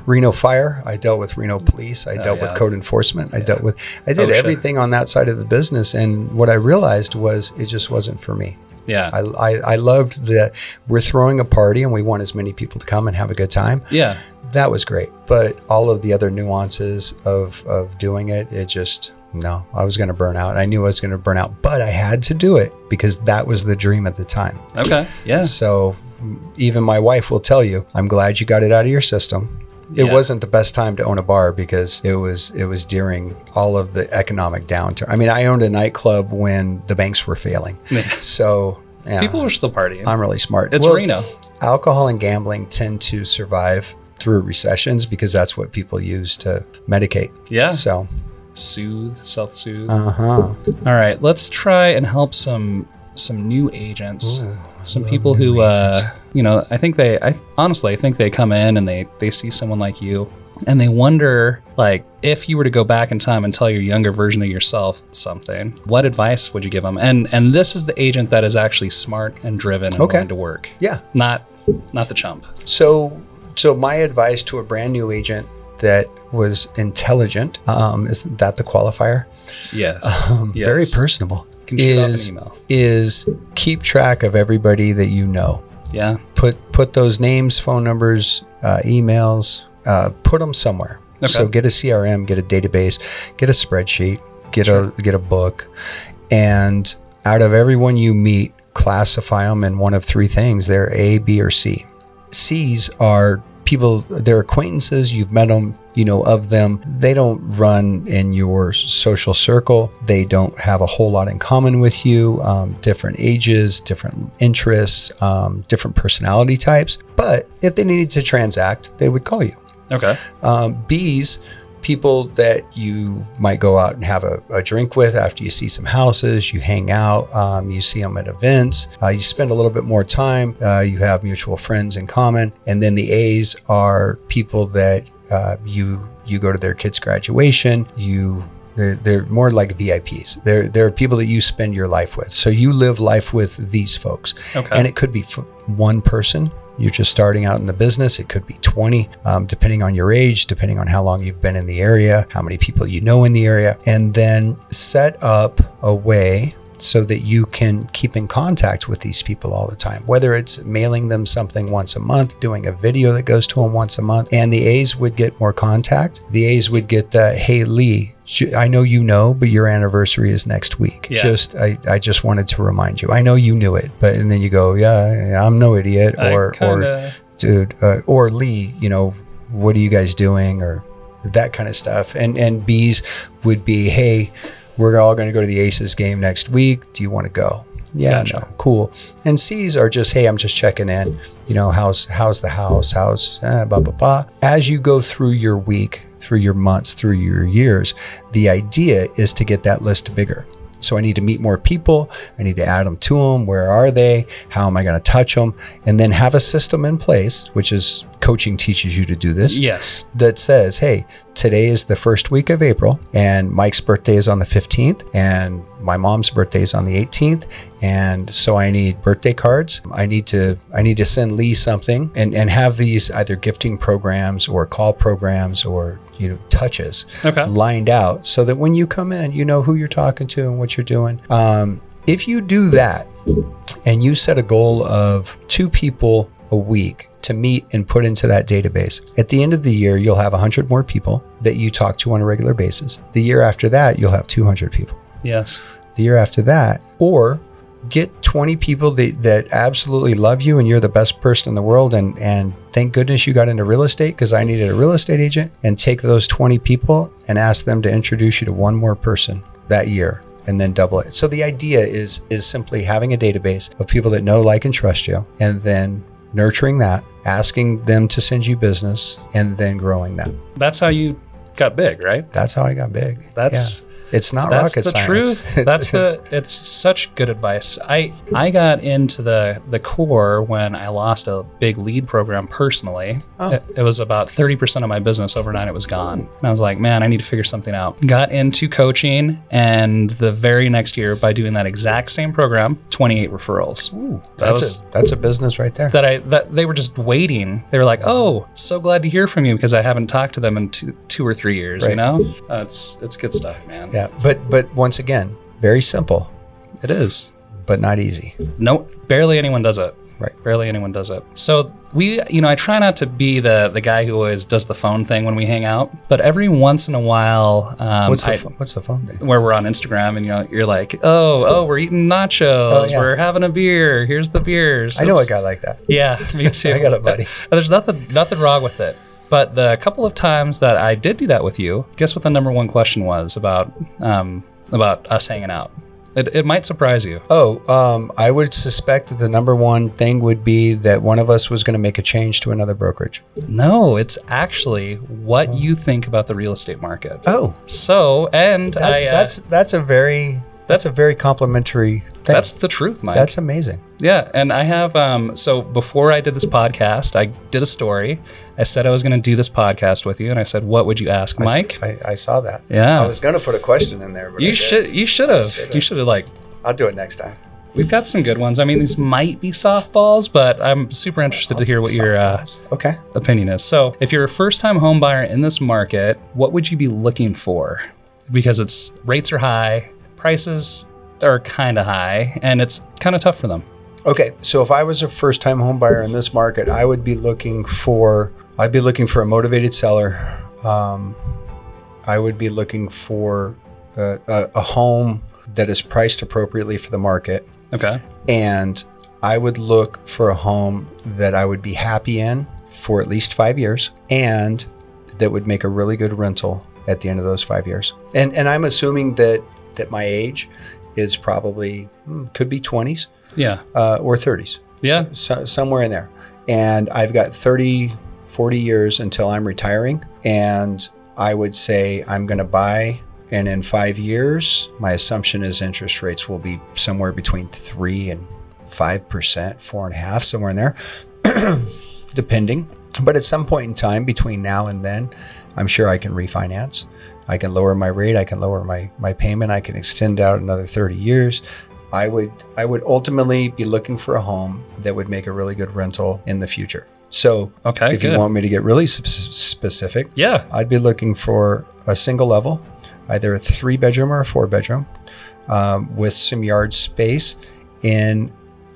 Reno Fire. I dealt with Reno Police. I dealt with code enforcement. I did everything on that side of the business. And what I realized was it just wasn't for me. Yeah. I loved that we're throwing a party and we want as many people to come and have a good time. Yeah. That was great. But all of the other nuances of doing it, it just, no, I was going to burn out. I knew I was going to burn out, but I had to do it because that was the dream at the time. Okay. Yeah. So even my wife will tell you, I'm glad you got it out of your system. It wasn't the best time to own a bar because it was during all of the economic downturn. I mean, I owned a nightclub when the banks were failing. So yeah, people were still partying. I'm really smart. It's Reno. Alcohol and gambling tend to survive through recessions because that's what people use to medicate. Yeah. So soothe, self-soothe. All right, let's try and help some new agents. Ooh, some people who I honestly think they come in and they see someone like you and they wonder, like, if you were to go back in time and tell your younger version of yourself something, what advice would you give them? And this is the agent that is actually smart and driven and willing to work. Yeah. Not the chump. So my advice to a brand new agent that was intelligent, is that the qualifier? Yes. Very personable. Can shoot off an email. Is keep track of everybody that you know. Yeah. Put those names, phone numbers, emails, put them somewhere. Okay. So get a CRM, get a database, get a spreadsheet, get a book, and out of everyone you meet, classify them in one of three things. They're A, B, or C. C's are people, they're acquaintances, you've met them, you know of them. They don't run in your social circle. They don't have a whole lot in common with you. Different ages, different interests, different personality types. But if they needed to transact, they would call you. Okay. B's, people that you might go out and have a drink with after you see some houses, you hang out, you see them at events, you spend a little bit more time, you have mutual friends in common. And then the A's are people that you go to their kids' graduation, they're more like VIPs. They're people that you spend your life with. So you live life with these folks. Okay. And it could be one person. You're just starting out in the business. It could be 20, depending on your age, depending on how long you've been in the area, how many people you know in the area, and then set up a way so that you can keep in contact with these people all the time, whether it's mailing them something once a month, doing a video that goes to them once a month. And the A's would get more contact. The A's would get the, hey, Lee, I know you know, but your anniversary is next week. Yeah. I just wanted to remind you. I know you knew it, but and then you go, yeah, I'm no idiot, or dude, or Lee, you know, what are you guys doing, or that kind of stuff. And B's would be, hey, we're all going to go to the Aces game next week. Do you want to go? Yeah, Gotcha. no, cool. And C's are just, hey, I'm just checking in. You know, how's the house? How's blah, blah, blah. As you go through your week, through your months, through your years, the idea is to get that list bigger. So I need to meet more people. I need to add them to them. Where are they? How am I going to touch them? And then have a system in place, which is coaching teaches you to do this. Yes. That says, hey, today is the first week of April and Mike's birthday is on the 15th and my mom's birthday is on the 18th. And so I need birthday cards. I need to send Lee something and have these either gifting programs or call programs or, you know, touches lined out so that when you come in, you know who you're talking to and what you're doing. If you do that and you set a goal of 2 people a week to meet and put into that database, at the end of the year, you'll have 100 more people that you talk to on a regular basis. The year after that, you'll have 200 people. Yes. The year after that, or get 20 people that absolutely love you and you're the best person in the world. And thank goodness you got into real estate because I needed a real estate agent, and take those 20 people and ask them to introduce you to one more person that year and then double it. So the idea is simply having a database of people that know, like, and trust you, and then nurturing that, asking them to send you business, and then growing that. That's how you got big, right? That's how I got big. It's not that's rocket the science. Truth. It's such good advice. I got into the core when I lost a big lead program personally. Oh. It was about 30% of my business overnight. It was gone. And I was like, man, I need to figure something out. Got into coaching, and the very next year, by doing that exact same program, 28 referrals. Ooh, that's a business right there. That they were just waiting. They were like, oh, so glad to hear from you because I haven't talked to them in two or 3 years. Right. You know, it's good stuff, man. Yeah, but once again, very simple. It is. but not easy. No, barely anyone does it. Right. Barely anyone does it. So I try not to be the guy who always does the phone thing when we hang out, but every once in a while, What's the phone thing? where we're on Instagram and you're like, oh, we're eating nachos, yeah. we're having a beer, here's the beers. I know a guy like that. Yeah, me too. I got a buddy. There's nothing wrong with it. But the couple of times that I did do that with you, guess what the number one question was about us hanging out? It might surprise you. I would suspect that the number one thing would be that one of us was going to make a change to another brokerage. No, it's actually what you think about the real estate market. Oh, so that's a very complimentary thing. That's the truth, Mike. That's amazing. Yeah, and I have so before I did this podcast, I did a story. I said I was going to do this podcast with you, and I said, "What would you ask, Mike?" I saw that. Yeah, I was going to put a question in there, but you should have. I'll do it next time. We've got some good ones. I mean, these might be softballs, but I'm super interested to hear what your opinion is. So, if you're a first-time home buyer in this market, what would you be looking for? Because rates are high, prices are kind of high, and it's kind of tough for them. Okay, so if I was a first-time home buyer in this market, I'd be looking for a motivated seller. I would be looking for a home that is priced appropriately for the market. Okay. And I would look for a home that I would be happy in for at least 5 years, and that would make a really good rental at the end of those 5 years. And I'm assuming that my age is probably could be 20s, or 30s, so somewhere in there. And I've got 30, 40 years until I'm retiring, and I would say I'm going to buy, and in 5 years, my assumption is interest rates will be somewhere between 3 and 5%, 4.5%, somewhere in there, depending. But at some point in time between now and then, I'm sure I can refinance. I can lower my rate. I can lower my payment. I can extend out another 30 years. I would ultimately be looking for a home that would make a really good rental in the future. So if you want me to get really specific, I'd be looking for a single level, either a 3-bedroom or a 4-bedroom, with some yard space in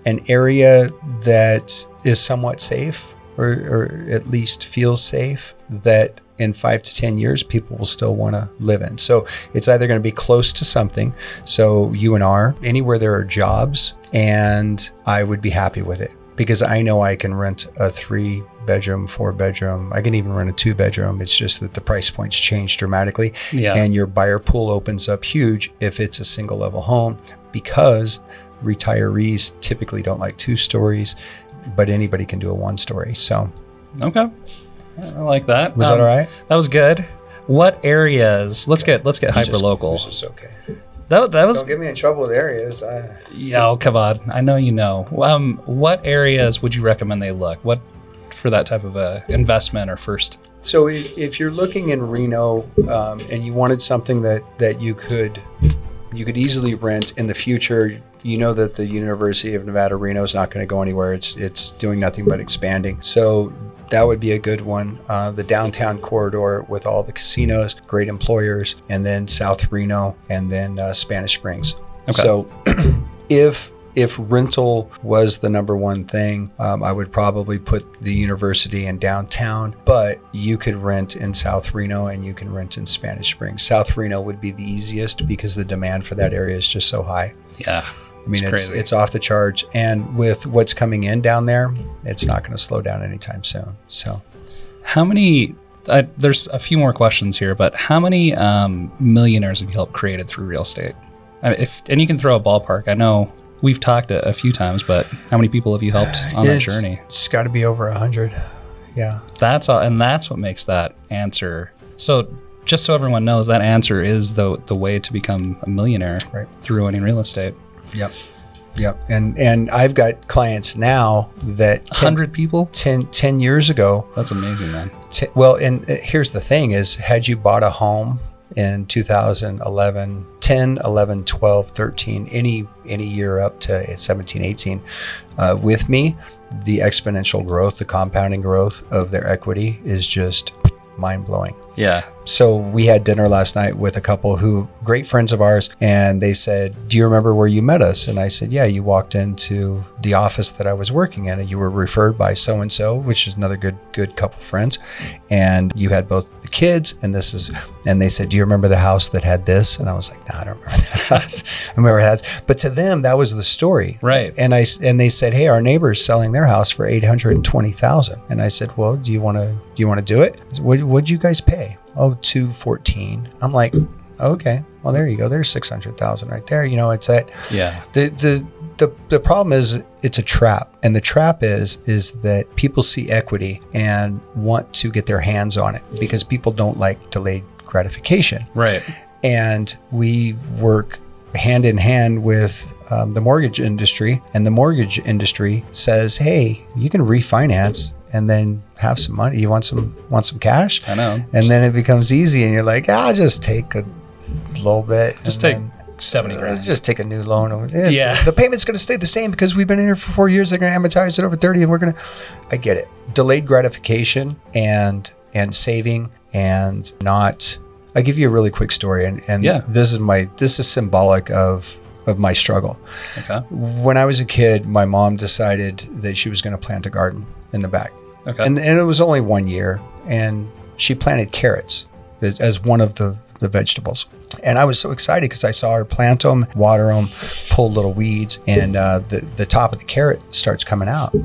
an area that is somewhat safe, or at least feels safe, that in 5 to 10 years, people will still want to live in. So it's either going to be close to something, so UNR, anywhere there are jobs, and I would be happy with it because I know I can rent a 3-bedroom, 4-bedroom. I can even rent a 2-bedroom. It's just that the price points change dramatically, and your buyer pool opens up huge if it's a single level home, because retirees typically don't like 2 stories, but anybody can do a 1-story. So, okay. I like that. Was that all right? That was good. What areas? Let's get hyper local. This is okay. That was. Don't get me in trouble with areas. Yeah, come on. I know you know. What areas would you recommend they look? What for that type of a investment or first? So if you're looking in Reno, and you wanted something that you could easily rent in the future, you know that the University of Nevada, Reno is not going to go anywhere. It's doing nothing but expanding. So that would be a good one. The downtown corridor with all the casinos, great employers, and then South Reno, and then Spanish Springs. Okay. So if rental was the number one thing, I would probably put the university in downtown, but you could rent in South Reno and you can rent in Spanish Springs. South Reno would be the easiest because the demand for that area is just so high. Yeah. I mean, it's off the charts, and with what's coming in down there, it's not going to slow down anytime soon. So, how many? There's a few more questions here, but how many millionaires have you helped created through real estate? And you can throw a ballpark. I know we've talked a few times, but how many people have you helped on that journey? It's got to be over 100. Yeah, that's all, and that's what makes that answer. So, just so everyone knows, that answer is the way to become a millionaire, right, through owning real estate. Yep. And I've got clients now that 100 people 10 years ago. That's amazing, man. Well, and here's the thing is, had you bought a home in 2011, 10, 11, 12, 13, any year up to 17, 18, with me, the exponential growth, the compounding growth of their equity is just mind-blowing. Yeah. So we had dinner last night with a couple who great friends of ours, and they said, do you remember where you met us? And I said, yeah, you walked into the office that I was working in and you were referred by so-and-so, which is another good couple friends. And you had both the kids and they said, do you remember the house that had this? And I was like, no, I don't remember that house. I remember it had, but to them, that was the story. Right. And they said, hey, our neighbor's selling their house for $820,000. And I said, well, do you want to do it? What'd you guys pay? Oh, 214. I'm like, okay, well, there you go. There's 600,000 right there. You know, it's that. Yeah. The problem is it's a trap. And the trap is that people see equity and want to get their hands on it because people don't like delayed gratification. Right. And we work hand in hand with the mortgage industry, and the mortgage industry says, hey, you can refinance and then have some money. You want some cash? I know. And then it becomes easy and you're like, I'll just take a little bit. Just take 70 grand. Just take a new loan. Yeah. The payment's going to stay the same because we've been in here for 4 years. They're going to amortize it over 30 and I get it. Delayed gratification and saving and not. I'll give you a really quick story. And yeah. This is symbolic of my struggle. Okay. When I was a kid, my mom decided that she was going to plant a garden in the back. Okay. And it was only 1 year, and she planted carrots as one of the vegetables. And I was so excited because I saw her plant them, water them, pull little weeds, and the top of the carrot starts coming out.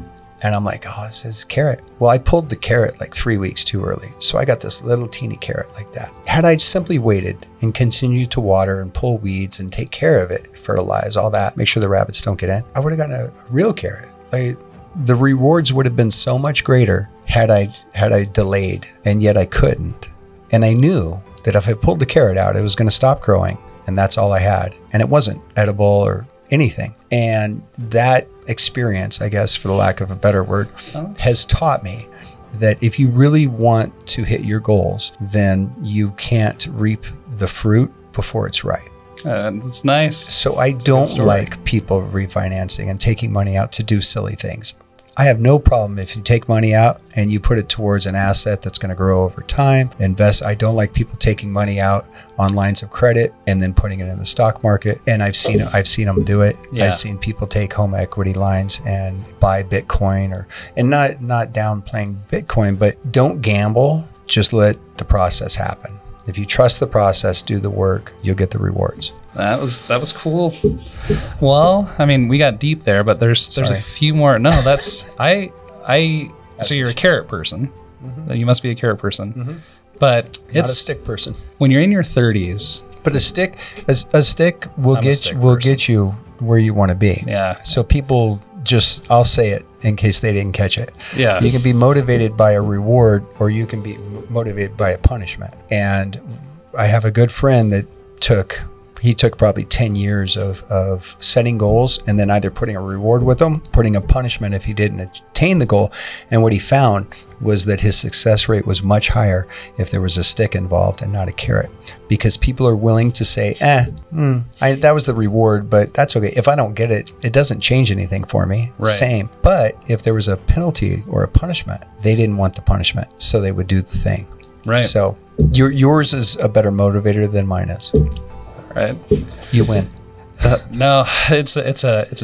And I'm like, oh, this is carrot. Well, I pulled the carrot like 3 weeks too early. So I got this little teeny carrot like that. Had I simply waited and continued to water and pull weeds and take care of it, fertilize, all that, make sure the rabbits don't get in, I would have gotten a real carrot. Like, the rewards would have been so much greater had I delayed, and yet I couldn't. And I knew that if I pulled the carrot out, it was going to stop growing, and that's all I had. And it wasn't edible or anything. And that experience, I guess, for the lack of a better word, has taught me that if you really want to hit your goals, then you can't reap the fruit before it's ripe. That's nice. So I don't like people refinancing and taking money out to do silly things. I have no problem if you take money out and you put it towards an asset that's going to grow over time. Invest. I don't like people taking money out on lines of credit and then putting it in the stock market. And I've seen them do it. Yeah. I've seen people take home equity lines and buy Bitcoin and not downplaying Bitcoin, but don't gamble. Just let the process happen. If you trust the process, do the work, you'll get the rewards. That was cool. Well, I mean, we got deep there, but there's a few more. No, that's so you're a carrot person. Mm-hmm. You must be a carrot person. Mm-hmm. But it's not a stick person. When you're in your 30s. But a stick will get you where you want to be. Yeah. So people I'll say it in case they didn't catch it. Yeah. You can be motivated by a reward, or you can be motivated by a punishment. And I have a good friend that took probably 10 years of setting goals and then either putting a reward with them, putting a punishment if he didn't attain the goal. And what he found was that his success rate was much higher if there was a stick involved and not a carrot, because people are willing to say, that was the reward, but that's okay. If I don't get it, it doesn't change anything for me. Right. Same. But if there was a penalty or a punishment, they didn't want the punishment, so they would do the thing. Right. So yours is a better motivator than mine is. Right. You win. No, it's an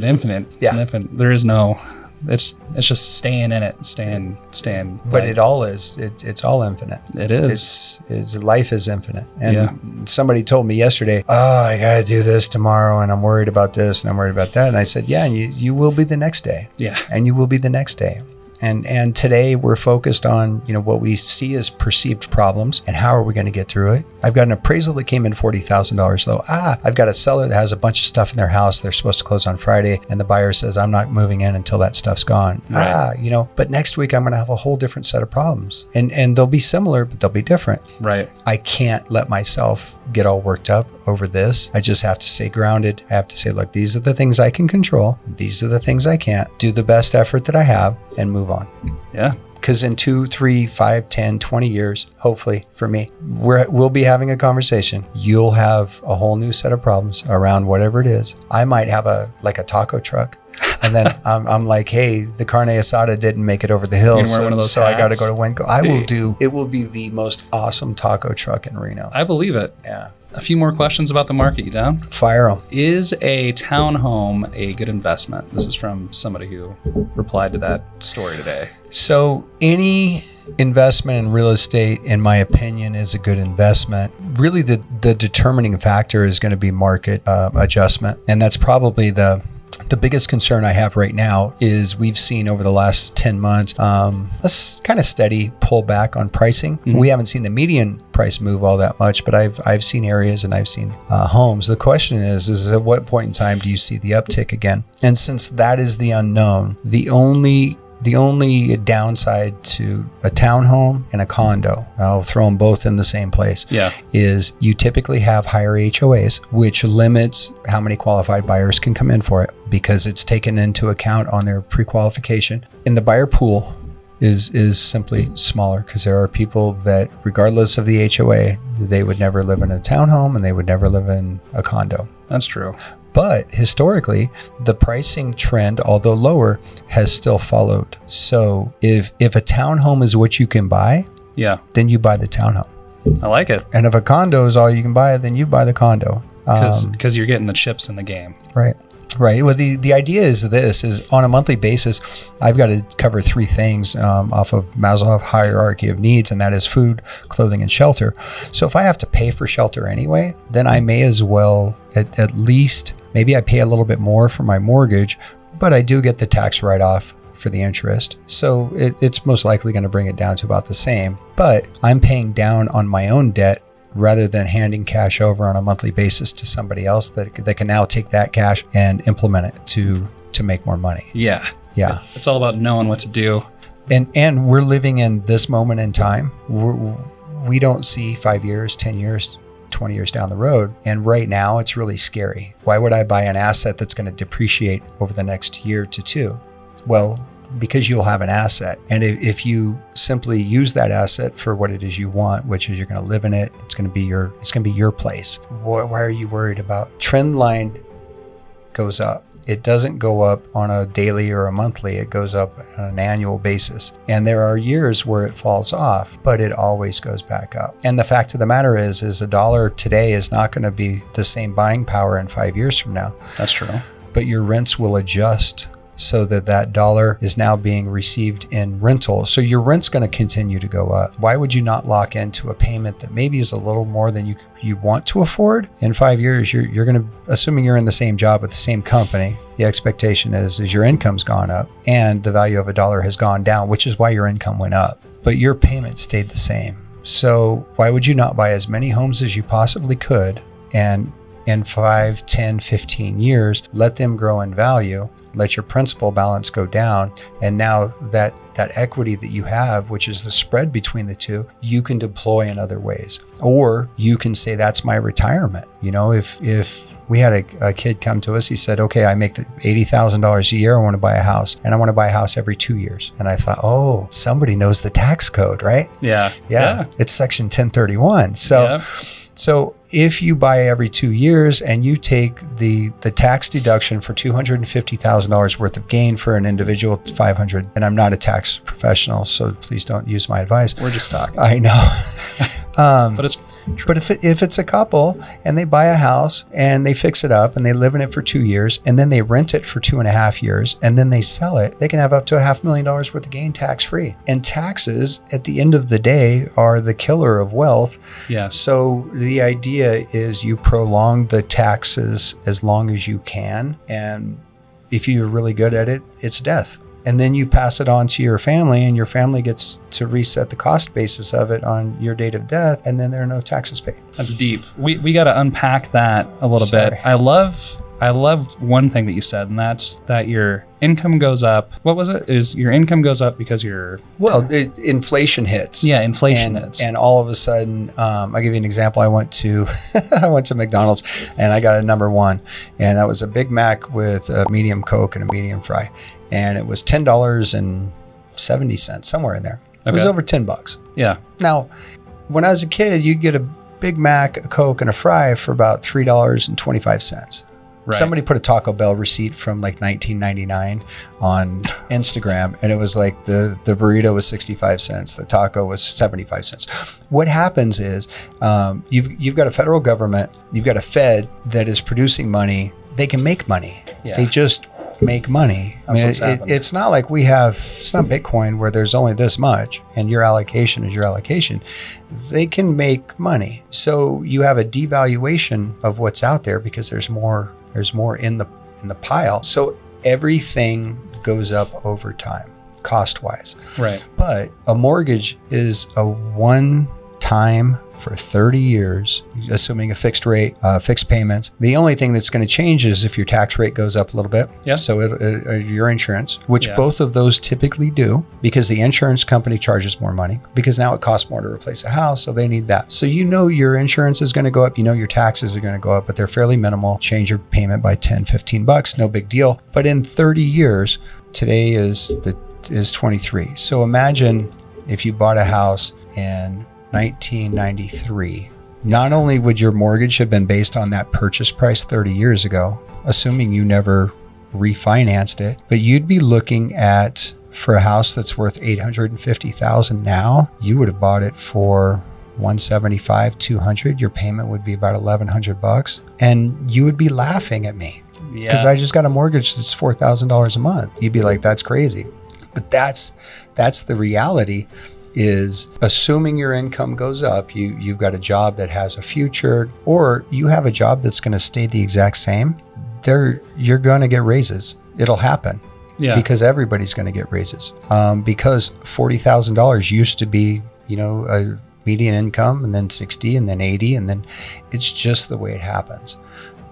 infinite. It's an infinite. There is no. It's just staying in it, staying. But it all is. It's all infinite. It is. It's life is infinite. And somebody told me yesterday, I gotta do this tomorrow, and I'm worried about this, and I'm worried about that. And I said, yeah, and you will be the next day. Yeah. And you will be the next day. And today we're focused on, what we see as perceived problems and how are we going to get through it. I've got an appraisal that came in $40,000 though. I've got a seller that has a bunch of stuff in their house. They're supposed to close on Friday, and the buyer says, I'm not moving in until that stuff's gone. Right. But next week I'm going to have a whole different set of problems, and they'll be similar, but they'll be different. Right. I can't let myself get all worked up over this. I just have to stay grounded. I have to say, look, these are the things I can control. These are the things I can't. Do the best effort that I have and move on. Yeah. Because in 2, 3, 5, 10, 20 years, hopefully for me, we'll be having a conversation. You'll have a whole new set of problems around whatever it is. I might have a taco truck. And then I'm like, hey, the carne asada didn't make it over the hill, Wear one of those so I got to hats. go to Winco. I will do. It will be the most awesome taco truck in Reno. I believe it. Yeah. A few more questions about the market. You down? Fire 'em. Is a townhome a good investment? This is from somebody who replied to that story today. So any investment in real estate, in my opinion, is a good investment. Really, the determining factor is going to be market adjustment. And that's probably the biggest concern I have right now is we've seen over the last 10 months a kind of steady pullback on pricing. Mm-hmm. We haven't seen the median price move all that much, but I've seen areas and I've seen homes. The question is at what point in time do you see the uptick again? And since that is the unknown, the only downside to a townhome and a condo, I'll throw them both in the same place, is you typically have higher HOAs, which limits how many qualified buyers can come in for it because it's taken into account on their pre-qualification. And the buyer pool is simply smaller because there are people that, regardless of the HOA, they would never live in a townhome and they would never live in a condo. That's true. But historically, the pricing trend, although lower, has still followed. So if a townhome is what you can buy, then you buy the townhome. I like it. And if a condo is all you can buy, then you buy the condo. Because you're getting the chips in the game. Right. Right. Well, the idea is on a monthly basis, I've got to cover three things off of Maslow's hierarchy of needs, and that is food, clothing, and shelter. So if I have to pay for shelter anyway, then I may as well at least, maybe I pay a little bit more for my mortgage, but I do get the tax write-off for the interest. So it's most likely going to bring it down to about the same, but I'm paying down on my own debt rather than handing cash over on a monthly basis to somebody else that can now take that cash and implement it to make more money. Yeah. It's all about knowing what to do. And we're living in this moment in time. We don't see 5 years, 10 years, 20 years down the road. And right now it's really scary. Why would I buy an asset that's going to depreciate over the next year to two? Well, because you'll have an asset. And if you simply use that asset for what it is you want, which is you're going to live in it, it's going to be your place. Why are you worried about? Trend line goes up. It doesn't go up on a daily or a monthly. It goes up on an annual basis. And there are years where it falls off, but it always goes back up. And the fact of the matter is a dollar today is not going to be the same buying power in 5 years from now. That's true. But your rents will adjust so that dollar is now being received in rental. So your rent's going to continue to go up. Why would you not lock into a payment that maybe is a little more than you want to afford? In 5 years, you're going to, assuming you're in the same job with the same company, the expectation is your income's gone up and the value of a dollar has gone down, which is why your income went up, but your payment stayed the same. So why would you not buy as many homes as you possibly could, and in 5, 10, 15 years, let them grow in value, let your principal balance go down, and now that equity that you have, which is the spread between the two, you can deploy in other ways. Or you can say, that's my retirement. You know, if we had a kid come to us, he said, okay, I make $80,000 a year, I want to buy a house, and I want to buy a house every 2 years. And I thought, oh, somebody knows the tax code, right? Yeah. It's section 1031. So if you buy every 2 years and you take the tax deduction for $250,000 worth of gain for an individual, $500, and I'm not a tax professional, so please don't use my advice. We're just talking. I know. But it's true. But if it's a couple and they buy a house and they fix it up and they live in it for 2 years and then they rent it for 2.5 years and then they sell it, they can have up to $500,000 worth of gain tax free. And taxes at the end of the day are the killer of wealth. Yeah. So the idea is you prolong the taxes as long as you can. And if you're really good at it, it's death. And then you pass it on to your family, and your family gets to reset the cost basis of it on your date of death, and then there are no taxes paid. That's deep. We got to unpack that a little bit. I love one thing that you said, and that's that your income goes up. What was it? Is your income goes up because inflation hits. Yeah, inflation hits. And all of a sudden, I'll give you an example. I went to McDonald's and I got a number one, and that was a Big Mac with a medium Coke and a medium fry. And it was $10.70, somewhere in there. It was over $10. Yeah. Now, when I was a kid, you get a Big Mac, a Coke, and a fry for about $3.25. Right. Somebody put a Taco Bell receipt from like 1999 on Instagram, and it was like the burrito was 65 cents, the taco was 75 cents. What happens is you've got a federal government, you've got a Fed that is producing money. They can make money. Yeah. They just make money. It's not like it's not Bitcoin where there's only this much and your allocation is your allocation. They can make money. So you have a devaluation of what's out there because there's more in the pile. So everything goes up over time, cost wise. Right. But a mortgage is a one time for 30 years, assuming a fixed rate, fixed payments. The only thing that's going to change is if your tax rate goes up a little bit. Yeah. So your insurance, which both of those typically do, because the insurance company charges more money, because now it costs more to replace a house. So they need that. So your insurance is going to go up, your taxes are going to go up, but they're fairly minimal. Change your payment by 10, 15 bucks, no big deal. But in 30 years, today is 23. So imagine if you bought a house in 1993. Not only would your mortgage have been based on that purchase price 30 years ago, assuming you never refinanced it, but you'd be looking at, for a house that's worth $850,000 now, you would have bought it for $175,000, $200,000. Your payment would be about $1,100, and you would be laughing at me because I just got a mortgage that's $4,000 a month. You'd be like, "That's crazy," but that's the reality. Is assuming your income goes up, you've got a job that has a future, or you have a job that's going to stay the exact same, you're going to get raises. It'll happen. Yeah. Because everybody's going to get raises. Because $40,000 used to be, a median income, and then 60, and then 80, and then it's just the way it happens.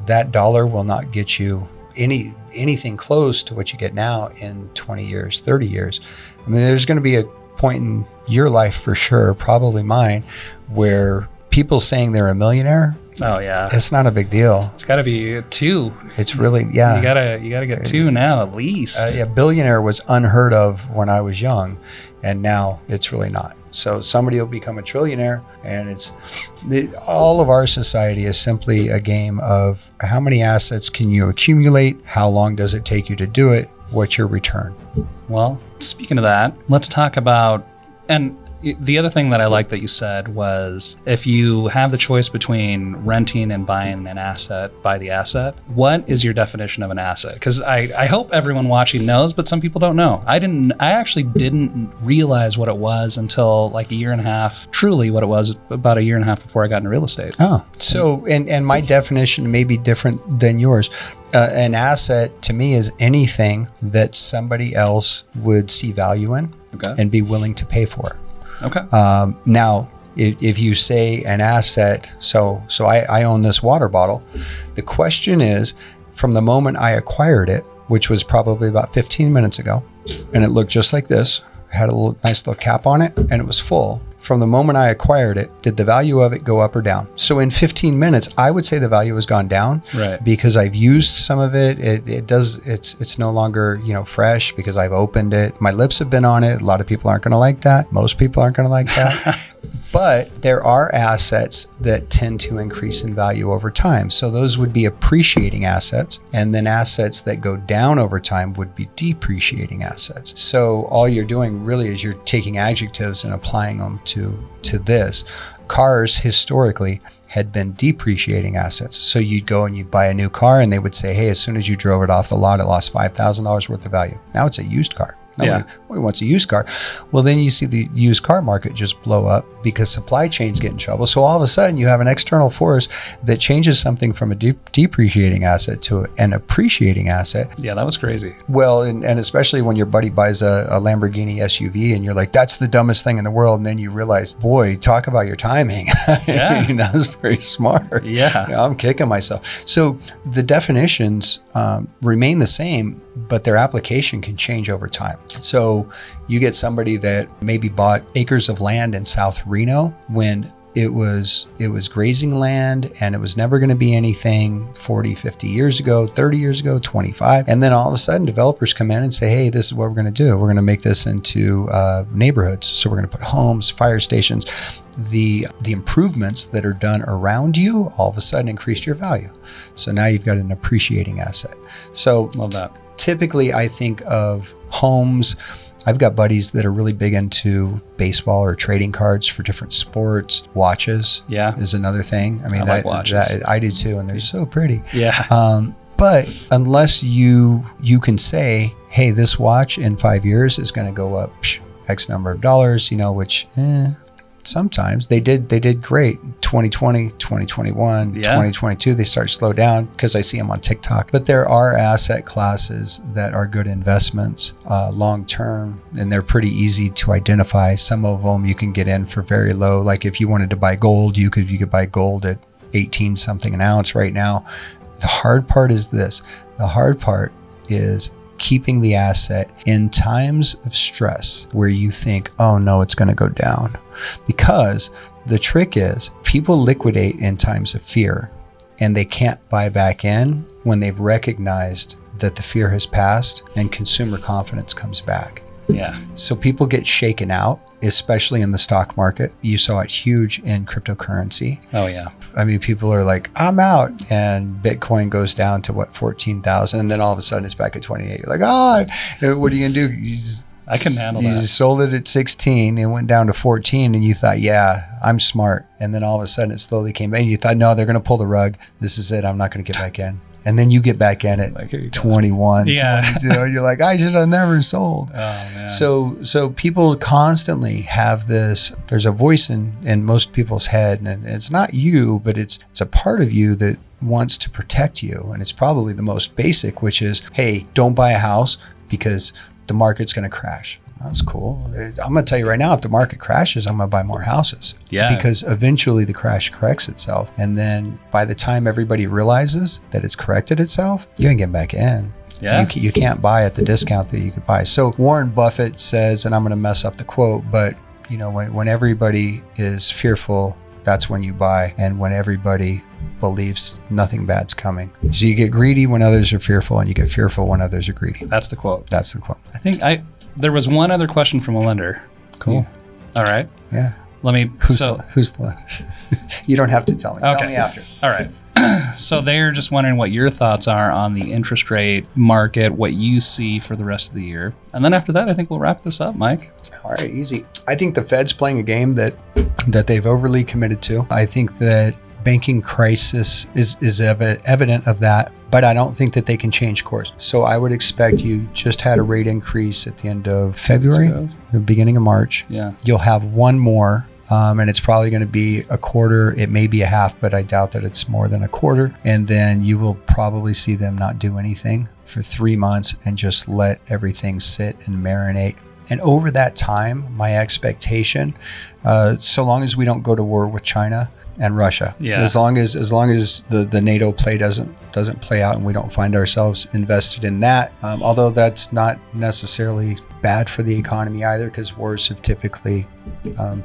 That dollar will not get you anything close to what you get now in 20 years, 30 years. I mean, there's going to be a point in your life for sure, probably mine, where people saying they're a millionaire, it's not a big deal. It's got to be two. It's really you gotta get two now at least. Billionaire was unheard of when I was young, and now it's really not. So somebody will become a trillionaire, and all of our society is simply a game of how many assets can you accumulate, how long does it take you to do it, what's your return. Well, speaking of that, let's talk about, and the other thing that I like that you said was, if you have the choice between renting and buying an asset, buy the asset. What is your definition of an asset? Because I hope everyone watching knows, but some people don't know. I actually didn't realize what it was until like a year and a half, truly what it was about a year and a half before I got into real estate. Oh, so, and my definition may be different than yours. An asset to me is anything that somebody else would see value in and be willing to pay for. Okay. Now, if you say an asset, so I own this water bottle. The question is, from the moment I acquired it, which was probably about 15 minutes ago, and it looked just like this, had a nice little cap on it, and it was full. From the moment I acquired it, did the value of it go up or down? So in 15 minutes, I would say the value has gone down, right? Because I've used some of it. It's no longer, fresh because I've opened it. My lips have been on it. A lot of people aren't going to like that. Most people aren't going to like that. But there are assets that tend to increase in value over time. So those would be appreciating assets. And then assets that go down over time would be depreciating assets. So all you're doing really is you're taking adjectives and applying them to this. Cars historically had been depreciating assets. So you'd go and you'd buy a new car, and they would say, hey, as soon as you drove it off the lot, it lost $5,000 worth of value. Now it's a used car. Nobody wants a used car. Well, then you see the used car market just blow up because supply chains get in trouble. So all of a sudden you have an external force that changes something from a depreciating asset to an appreciating asset. Yeah, that was crazy. Well, and especially when your buddy buys a Lamborghini SUV and you're like, that's the dumbest thing in the world. And then you realize, boy, talk about your timing. Yeah. That was very smart. Yeah. I'm kicking myself. So the definitions remain the same, but their application can change over time. So you get somebody that maybe bought acres of land in South Reno when it was grazing land, and it was never going to be anything 40, 50 years ago, 30 years ago, 25. And then all of a sudden developers come in and say, hey, this is what we're going to do. We're going to make this into neighborhoods. So we're going to put homes, fire stations. The improvements that are done around you all of a sudden increased your value. So now you've got an appreciating asset. So Love that. Typically I think of homes. I've got buddies that are really big into baseball or trading cards for different sports. Watches is another thing. I mean, I like watches. I do too, and they're so pretty. Yeah. But unless you can say, hey, this watch in 5 years is going to go up X number of dollars, which sometimes they did great. 2020, 2021, 2022, they start to slow down because I see them on TikTok. But there are asset classes that are good investments long term, and they're pretty easy to identify. Some of them you can get in for very low. Like if you wanted to buy gold, you could buy gold at 18 something an ounce right now. The hard part is this. The hard part is keeping the asset in times of stress where you think, oh no, it's going to go down. Because the trick is people liquidate in times of fear, and they can't buy back in when they've recognized that the fear has passed and consumer confidence comes back. Yeah. So people get shaken out, especially in the stock market. You saw it huge in cryptocurrency. Oh yeah. I mean, people are like, I'm out, and Bitcoin goes down to 14,000, and then all of a sudden it's back at 28. You're like, oh, what are you gonna do? I can handle that. You sold it at 16, it went down to 14, and you thought, yeah, I'm smart. And then all of a sudden it slowly came back, and you thought, no, they're gonna pull the rug. This is it. I'm not gonna get back in. And then you get back in at 21, 22. You're like, I should have never sold. Oh, man. So people constantly have this, there's a voice in most people's head, and it's not you, but it's a part of you that wants to protect you. And it's probably the most basic, which is, hey, don't buy a house because the market's going to crash. That's cool. I'm going to tell you right now, if the market crashes, I'm going to buy more houses. Yeah. Because eventually the crash corrects itself. And then by the time everybody realizes that it's corrected itself, you ain't getting back in. Yeah. You can't buy at the discount that you could buy. So Warren Buffett says, and I'm going to mess up the quote, but when everybody is fearful, that's when you buy. And when everybody believes nothing bad's coming. So you get greedy when others are fearful, and you get fearful when others are greedy. That's the quote. That's the quote. I think there was one other question from a lender. Cool. All right. Yeah. Let me. Who's the lender? You don't have to tell me. Okay. Tell me after. All right. So they're just wondering what your thoughts are on the interest rate market, what you see for the rest of the year. And then after that, I think we'll wrap this up, Mike. All right, easy. I think the Fed's playing a game that they've overly committed to. I think that banking crisis is evident of that, but I don't think that they can change course. So I would expect you just had a rate increase at the end of February, the beginning of March. Yeah. You'll have one more. And it's probably going to be a quarter. It may be a half, but I doubt that it's more than a quarter. And then you will probably see them not do anything for 3 months and just let everything sit and marinate. And over that time, my expectation, so long as we don't go to war with China and Russia, as long as the NATO play doesn't play out and we don't find ourselves invested in that, although that's not necessarily bad for the economy either, because wars have typically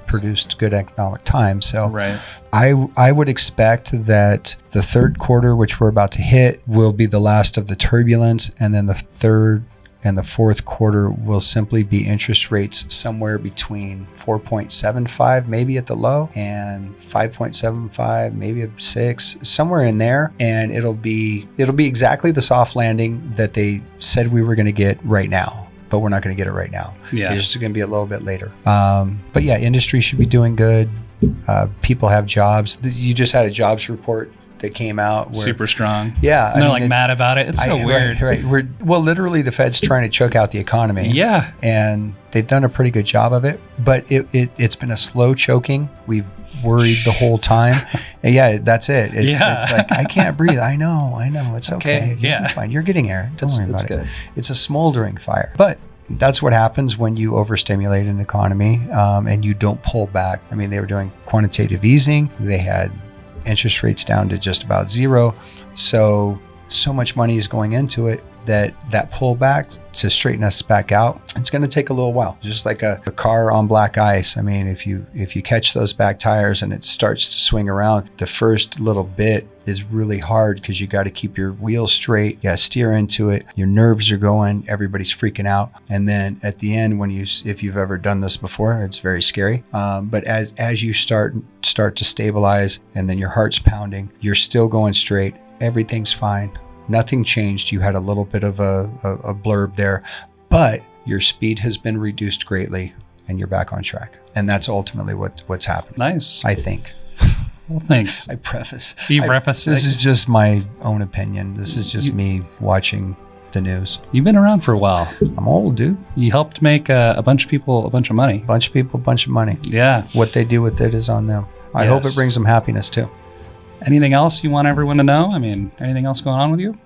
produced good economic times. So right. I would expect that the third quarter, which we're about to hit, will be the last of the turbulence, and then the third and the fourth quarter will simply be interest rates somewhere between 4.75 maybe at the low and 5.75, maybe a 6, somewhere in there, and it'll be exactly the soft landing that they said we were going to get right now. But we're not going to get it right now. Yeah. It's just going to be a little bit later. But yeah, industry should be doing good. People have jobs. You just had a jobs report that came out. Where, super strong. Yeah. And they're like mad about it. It's so weird. Right. Well, literally the Fed's trying to choke out the economy. Yeah. And they've done a pretty good job of it. But it's been a slow choking. We've worried the whole time. And yeah, that's it. It's like, I can't breathe. I know. It's okay. You're fine. You're getting air. Don't worry about it. It's a smoldering fire. But that's what happens when you overstimulate an economy and you don't pull back. I mean, they were doing quantitative easing. They had interest rates down to just about zero. So much money is going into it. that pullback to straighten us back out, it's going to take a little while, just like a car on black ice. I mean, if you catch those back tires and it starts to swing around, the first little bit is really hard because you got to keep your wheels straight. You got to steer into it. Your nerves are going. Everybody's freaking out. And then at the end, if you've ever done this before, it's very scary. But as you start to stabilize, and then your heart's pounding, you're still going straight. Everything's fine. Nothing changed. You had a little bit of a blurb there, but your speed has been reduced greatly, and you're back on track. And that's ultimately what's happened. Nice. I think. Well, thanks. I preface. You preface. This is just my own opinion. This is just me watching the news. You've been around for a while. I'm old, dude. You helped make a bunch of people a bunch of money. Bunch of people, bunch of money. Yeah. What they do with it is on them. I hope it brings them happiness too. Anything else you want everyone to know? I mean, anything else going on with you?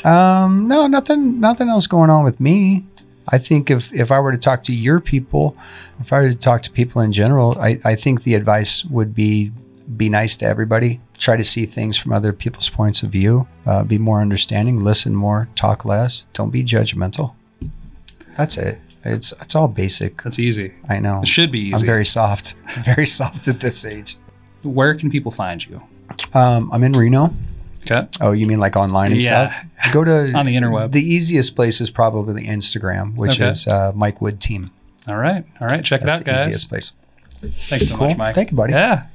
No, nothing else going on with me. I think if I were to talk to your people, if I were to talk to people in general, I think the advice would be nice to everybody. Try to see things from other people's points of view. Be more understanding. Listen more. Talk less. Don't be judgmental. That's it. It's all basic. That's easy. I know. It should be easy. I'm very soft. Very soft at this age. Where can people find you? I'm in Reno. Okay. Oh, you mean like online and stuff? Go to on the interweb. The easiest place is probably the Instagram, which is Mike Wood Team. All right. Check it out, guys. That's the easiest place. Thanks so much, Mike. Thank you, buddy. Yeah.